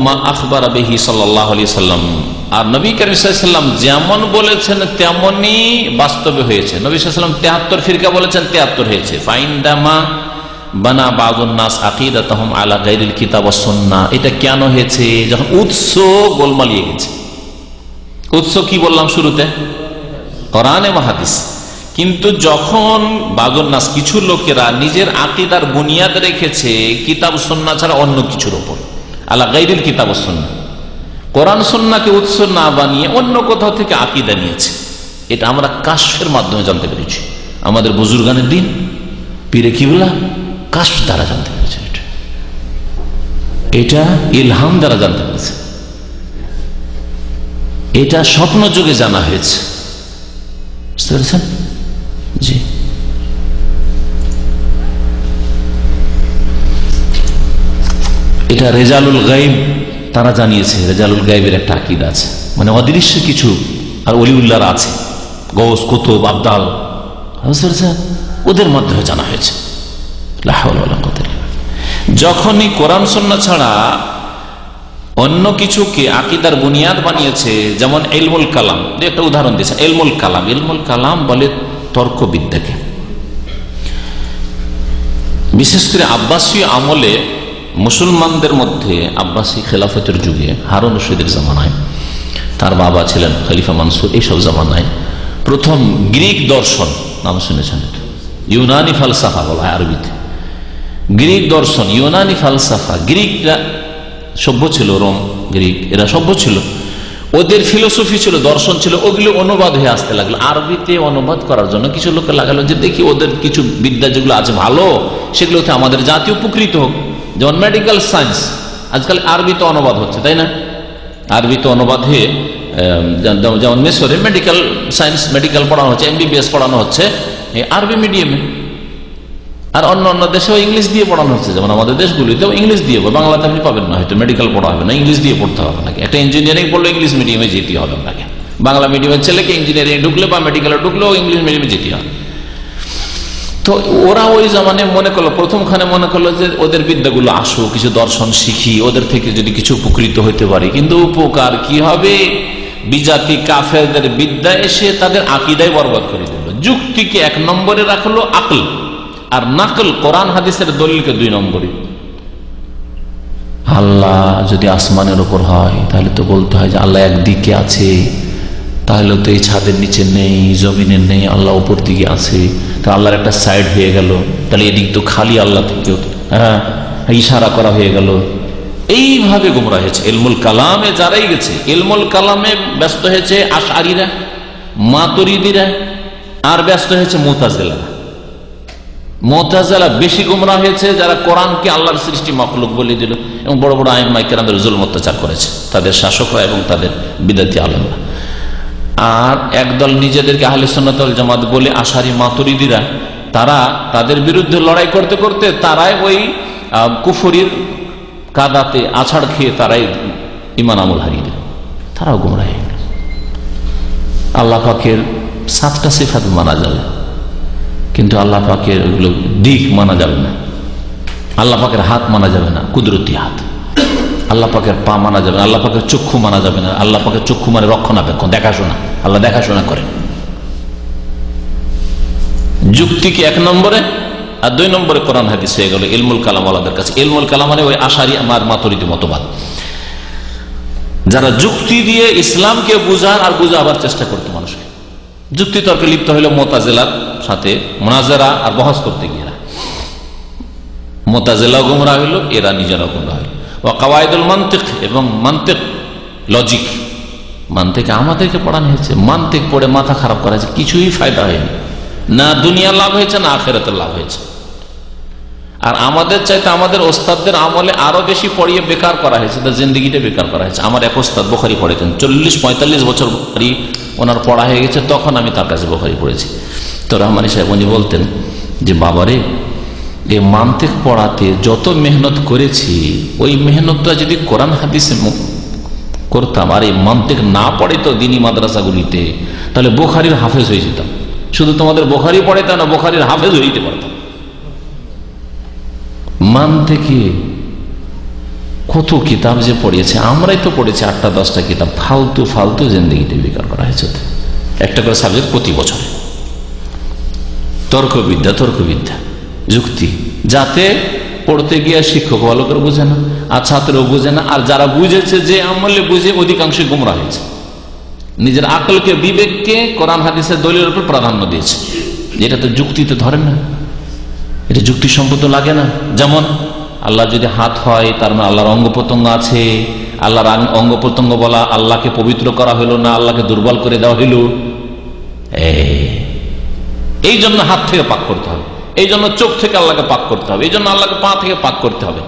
Speaker 1: মা আখবারা বিহি সাল্লাল্লাহু আলাইহি ওয়াসাল্লাম, আর নবী করিম সাল্লাল্লাহু আলাইহি ওয়াসাল্লাম যেমন বলেছেন তেমনই বাস্তবে হয়েছে। নবী সাল্লাল্লাহু আলাইহি ওয়াসাল্লাম 73 ফিরকা বলেছেন, 73 হয়েছে। ফাইন্দামা বানা বাযুন নাস আকীদাতাহুম আলা গায়রিল কিতাব ওয়াস সুন্নাহ, এটা কেন হয়েছে? যখন উৎস গোলমালিয়ে গেছে। উৎস কি বললাম শুরুতে? কোরআন এবং হাদিস। কিন্তু যখন বাযুন নাস, কিছু লোকেরা নিজের আকীদার বুনিয়াদ রেখেছে কিতাব সুন্নাহ ছাড়া অন্য কিছুর উপর, আলা গায়রিল কিতাব ওয়াস সুন্নাহ, কোরআন সুন্নাহকে উৎস না বানিয়ে অন্য কোথাও থেকে আকীদা নিয়েছে। এটা আমরা কাশফের মাধ্যমে জানতে পেরেছি। আমাদের বুজুর্গানের দিন পীরে কিবলা কাশফ দ্বারা জানতে পেরেছে, এটা ইলহাম দ্বারা জানতে পেরেছে, এটা স্বপ্ন যুগে জানা হয়েছে। বুঝতে পেরেছেন? জি। এটা রেজালুল গায়ব তারা জানিয়েছে। রেজালুল গায়বের একটা আকীদা আছে, মানে অদৃশ্য কিছু আর ওলিউল্লাহর আছে, গৌস, কুতুব, আবদাল, ওদের মাধ্যমে জানা হয়েছে। যখনই কোরআন সুন্নাহ ছাড়া অন্য কিছুকে আকীদার বুনিয়াদ বানিয়েছে, যেমন ইলমুল কালাম, একটা উদাহরণ দিয়েছে। ইলমুল কালাম, ইলমুল কালাম বলে তর্কবিদ্যাকে। বিশেষ করে আব্বাসী আমলে মুসলমানদের মধ্যে, আব্বাসী খেলাফতের যুগে, হারুন রশিদের জামানায়, তার বাবা ছিলেন খলিফা মানসুর, এইসব জামানায় প্রথম গ্রিক দর্শন, নাম শুনেছেন, ইউনানি ফালসাফা বলা হয় আরবিতে। গ্রিক দর্শন, ইউনানি ফালসাফা, গ্রিকরা সভ্য ছিল, রোম গ্রিক, এরা সভ্য ছিল, ওদের ফিলোসফি ছিল, দর্শন ছিল, ওগুলো অনুবাদ হয়ে আসতে লাগলো। আরবিতে অনুবাদ করার জন্য কিছু লোক লাগালো যে দেখি ওদের কিছু বিদ্যা যেগুলো আছে ভালো, সেগুলোতে আমাদের জাতি উপকৃত হোক। যেমন মেডিকেল সায়েন্স আজকাল আরবিতে অনুবাদ হচ্ছে, তাই না? আরবিতে অনুবাদ হয়ে, যেমন মিশরে মেডিকেল সায়েন্স, মেডিকেল পড়ানো হচ্ছে, MBBS পড়ানো হচ্ছে আরবি মিডিয়ামে, আর অন্য অন্য দেশেও ইংলিশ দিয়ে পড়ানো হচ্ছে। যেমন আমাদের দেশগুলিতেও ইংলিশ দিয়ে, বাংলাতে আপনি পাবেন না, হয়তো মেডিকেল পড়া হবে না, ইংলিশ দিয়ে পড়তে হবে নাকি। একটা ইঞ্জিনিয়ারিং পড়লে ইংলিশ মিডিয়ামে যেতে হবে আপনাকে। বাংলা মিডিয়ামের ছেলেকে ইঞ্জিনিয়ারিং ঢুকলে বা মেডিকেলে ঢুকলেও ইংলিশ মিডিয়ামে যেতে হবে। তো ওরা ওই জামানে মনে করলো, প্রথমখানে মনে করলো যে ওদের বিদ্যাগুলো আসো, কিছু দর্শন শিখি, ওদের থেকে যদি কিছু উপকৃত হতে পারি। কিন্তু উপকার কি হবে? বিজাতি কাফেরদের বিদ্যা এসে তাদের আকীদায় বরবাদ করে দিল। যুক্তিকে 1 নম্বরে রাখলো আকল, আর নাকল কোরআন হাদিসের দলিলকে 2 নম্বরে। আল্লাহ যদি আসমানের উপর হয় তাহলে তো বলতে হয় যে আল্লাহ একদিকে আছে, তাহলে তো এই ছাদের নিচে নেই, জমিনে নেই, আল্লাহ উপর দিকে আছে। তো আল্লাহর একটা সাইড হয়ে গেল, তাহলে এদিক তো খালি আল্লাহ থেকে ইশারা করা হয়ে গেল। এইভাবে গোমরা হয়েছে। ইলমুল কালামে যারাই গেছে, ইলমুল কালামে ব্যস্ত হয়েছে আশআরীরা, মাতুরিদীরা, আর ব্যস্ত হয়েছে মুতাজিলারা। মুতাজিলা বেশি গোমরা হয়েছে, যারা কোরআনকে আল্লাহর সৃষ্টি মাখলুক বলে দিল এবং বড় বড় আইম্মায়ে কেরামদের জুলম অত্যাচার করেছে তাদের শাসকরা এবং তাদের বিদাতি আলেমরা। আর একদল নিজেদেরকে আহলে সুন্নাত ওয়াল জামাত বলে আশারি মাতুরিদীরা, তারা তাদের বিরুদ্ধে লড়াই করতে করতে তারাই ওই কুফরির কাদাতে আছাড় খেয়ে তারাই ঈমান আমল হারিয়ে দিল, তারাও গোমরাহ হয়ে গেল। আল্লাহ পাকের 7টা সিফাত মানা যাবে, কিন্তু আল্লাহ পাকের ওইগুলো দিক মানা যাবে না। আল্লাহ পাকের হাত মানা যাবে না, কুদরতি হাত। আল্লাহ পাকের পা মানা যাবে না, আল্লাহ পাকের চক্ষু মানা যাবে না। আল্লাহ পাকের চক্ষু মানে রক্ষণাবেক্ষণ, দেখাশোনা, আল্লাহ দেখাশোনা করেন। যুক্তিকে 1 নম্বরে, আর 2 নম্বরে কোরআন হাদিস হয়ে গেল ইলমুল কালাম ওয়ালাদের কাছে। ইলমুল কালাম মানে ওই আশারি আর মাতুরিদি মতবাদ, যারা যুক্তি দিয়ে ইসলামকে বুঝার আর বুঝাবার চেষ্টা করতো মানুষকে। যুক্তি তর্কে লিপ্ত হইল মুতাজিলার সাথে মুনাজারা আর বহস করতে গিয়ে মুতাজিলাও গোমরাহ হইল, এরা নিজেরাও গোমরাহ হইল। ওয়া কাওয়াইদুল মানতিক, এবং মানতিক লজিক, মানতিক আমাদেরকে পড়ানো হয়েছে। মানতিক পড়ে মাথা খারাপ করা হয়েছে, কিছুই ফায়দা হয়নি, না দুনিয়া লাভ হয়েছে না আখিরাতের লাভ হয়েছে। আর আমাদের চাইতে আমাদের ওস্তাদদের আমলে আরো বেশি পড়িয়ে বেকার করা হয়েছে, তার জিন্দেগিটা বেকার করা হয়েছে। আমার এক ওস্তাদ বুখারী পড়েছেন, 40-45 বছর বুখারী ওনার পড়া হয়ে গেছে, তখন আমি তার কাছে বুখারী পড়েছি। তো রহমানী সাহেব উনি বলতেন যে বাবারে, এই মানতিক পড়াতে যত মেহনত করেছি, ওই মেহনতটা যদি কোরআন হাদিসে করতাম, আর এই মানতিক না পড়ে তো দিনী মাদ্রাসাগুলিতে, তাহলে বুখারীর হাফেজ হয়ে যেতাম। শুধু তোমাদের বুখারী পড়াইতাম না, বুখারীর হাফেজ হইতে পারতাম। মানতিকে কত কিতাব যে পড়িয়েছে, আমরাই তো পড়েছি 8টা-10টা কিতাব। ফালতু ফালতু জিন্দেগিতে বেকার করা হয়েছে। একটা করে সাবজেক্ট প্রতি বছরে, তর্কবিদ্যা, যুক্তি, যাতে পড়তে গিয়ে শিক্ষক ভালো করে বুঝে না আর ছাত্রও বুঝে না। আর যারা বুঝেছে, যে আমলে বুঝে, অধিকাংশ গোমরাহ হয়েছে। নিজের আকলকে, বিবেককে কোরআন হাদিসের দলিলের উপর প্রাধান্য দিয়েছে। এটা তো যুক্তিতে ধরেন না, এটা যুক্তিসম্মত লাগে না। যেমন আল্লাহ যদি হাত হয়, তার মানে আল্লাহর অঙ্গ প্রত্যঙ্গ আছে। আল্লাহর অঙ্গ প্রত্যঙ্গ বলা, আল্লাহকে পবিত্র করা হইল না, আল্লাহকে দুর্বল করে দেওয়া হইল। এই জন্য হাত থেকে পাক করতে হবে, এই জন্য চোখ থেকে আল্লাহকে পাক করতে হবে, এই জন্য আল্লাহকে পা থেকে পাক করতে হবে।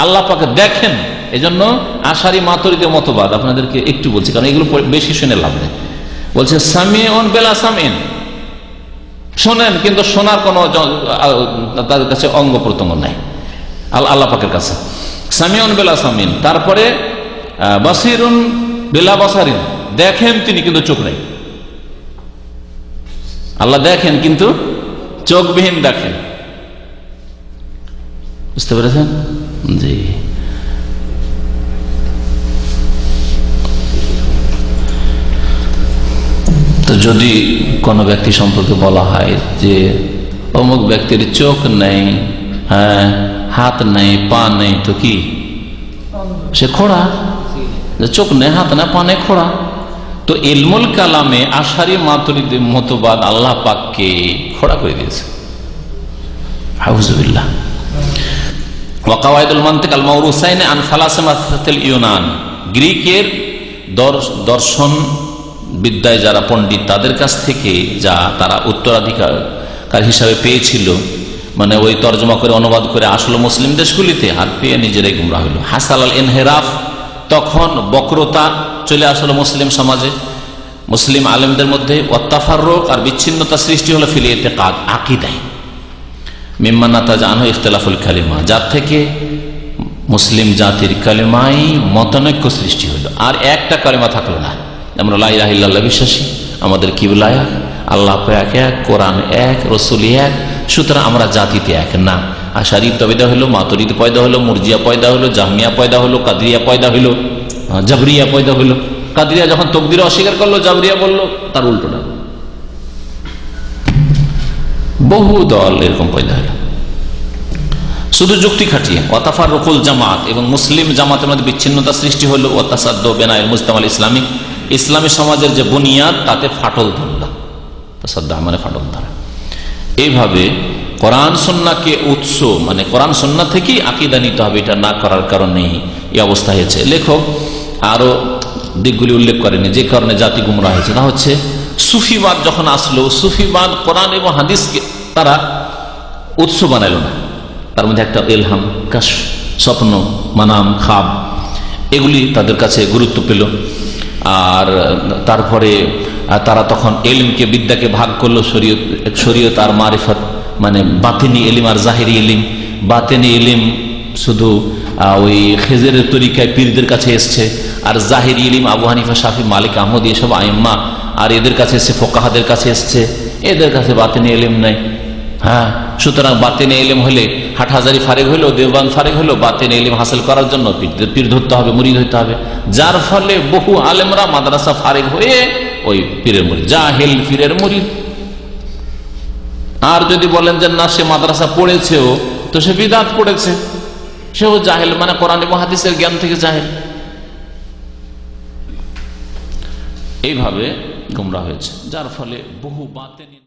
Speaker 1: আল্লাহ পাকে দেখেন। এই জন্য আশারি মাতুরিদের মতবাদ আপনাদেরকে একটু বলছি, কারণ এগুলো বেশি শুনে লাভ নেই। বলছে সামিউন বেলা সামিন, শোনেন কিন্তু শোনার কোন তাদের কাছে অঙ্গ প্রত্যঙ্গ নাই আল্লাহ পাকের কাছে। সামিউন বেলা সামিন, তারপরে বাসিরুন বেলা বাসারিন, দেখেন তিনি কিন্তু চোখ নেই। আল্লাহ দেখেন কিন্তু চোখবিহীন দেখেন। বুঝতে পেরেছেন? জি। তো যদি কোনো ব্যক্তি সম্পর্কে বলা হয় যে অমুক ব্যক্তির চোখ নেই, হ্যাঁ, হাত নেই, পা নেই, তো কি সে খোড়া? চোখ নেই, হাত নেই, পা নেই, খোড়া। তো ইলমুল কালামে আশারি মাতুরিদি মতবাদ আল্লাহ পাককে খোড়া করে দিয়েছে। আউযুবিল্লাহ। ওয়া কাওয়াইদুল মানতিক আল মাওরুসাইন আন ফালাসিফাতিল ইউনান, গ্রিকের দর্শন বিদ্যায় যারা পণ্ডিত, তাদের কাছ থেকে যা তারা উত্তরাধিকার হিসাবে পেয়েছিল, মানে ওই তর্জমা করে অনুবাদ করে আসলো মুসলিম দেশগুলিতে, আর পেয়ে নিজেরাই গুমরাহ হইল। হাসাল আল ইনহিরাফ, তখন বক্রতা চলে আসলো মুসলিম সমাজে, মুসলিম আলেমদের মধ্যে। ওয়াত্তাফাররুক, আর বিচ্ছিন্নতা সৃষ্টি হলো ফিল ইতিকাদ, আকীদায়। মিম্মা নাতাজা আনহু ইখতিলাফুল কালিমা, যার থেকে মুসলিম জাতির কালিমায় মতানৈক্য সৃষ্টি হলো। আর একটা কালিমা থাকলো না। আমরা লা ইলাহা ইল্লাল্লাহ বিশ্বাসী, আমাদের কিবলা এক, আল্লাহ পাক এক, কোরআন এক, রসুল এক, সুতরাং আমরা জাতিতে এক না। আশারি পয়দা হলো, মাতুরিদ পয়দা হলো, মুরজিয়া পয়দা হলো, জাহমিয়া পয়দা হলো, কাদরিয়া পয়দা হলো, জাবরিয়া পয়দা হলো। কাদরিয়া যখন তকদির অস্বীকার করলো, জাবরিয়া বললো তার উল্টোটা। বহু দল এরকম পয়দা হলো শুধু যুক্তি খাটিয়ে। ওয়াতাফাররুকুল জামাত, এবং মুসলিম জামাতের মধ্যে বিচ্ছিন্নতা সৃষ্টি হলো। ওয়াতাসাদ্দু বিনাইল মুজতামাল ইসলামী, ইসলামী সমাজের যে বুনিয়াদ তাতে ফাটল ধরল। তাসাদ্দা মানে ফাটল ধরা। এইভাবে কোরআন সুন্নাহকে উৎস মানে কোরআন সুন্নাহ থেকেই আকীদা নিতে হবে, এটা না করার কারণেই এই অবস্থা হয়েছে। লেখক আরো দিকগুলি উল্লেখ করেনি যে কারণে জাতি গুমরাহ হয়েছে। তা হচ্ছে সুফিবাদ যখন আসলো, সুফিবাদ কোরআন এবং হাদিসকে তারা উৎস বানাইল না। তার মধ্যে একটা ইলহাম, কাশফ, স্বপ্ন, মানাম, খাব, এগুলি তাদের কাছে গুরুত্ব পেল। আর তারপরে তারা তখন ইলমকে, বিদ্যাকে ভাগ করলো, শরীয়ত আর মারিফত, মানে বাতিনি ইলম আর জাহিরি ইলম। বাতিনি ইলম শুধু ওই খেজেরের তরিকায় পীরদের কাছে এসছে, আর জাহিরি ইলম আবু হানিফা, শাফি, মালিক, আহমদ এসব আইম্মা আর এদের কাছে এসছে, ফোকাহাদের কাছে এসছে। এদের কাছে বাতিনি ইলম নাই। হ্যাঁ, সুতরাং বাতিনি ইলম হলে হাটহাজারি ফারেক হলো, দেওবান ফারেক হলো, বাতিনি ইলম হাসিল করার জন্য পীর ধরতে হবে, মুরিদ হইতে হবে। যার ফলে বহু আলেমরা মাদ্রাসা ফারেক হয়ে ওই পীরের মুরিদ, জাহেল পীরের মুরিদ। আর যদি বলেন যে না, সে মাদ্রাসা পড়েছেও, তো সে বিদআত পড়েছে, সেও জাহেল, মানে কোরআন এবং হাদিসের জ্ঞান থেকে জাহেল। এইভাবে গুমরাহ হয়েছে, যার ফলে বহু বাতিনি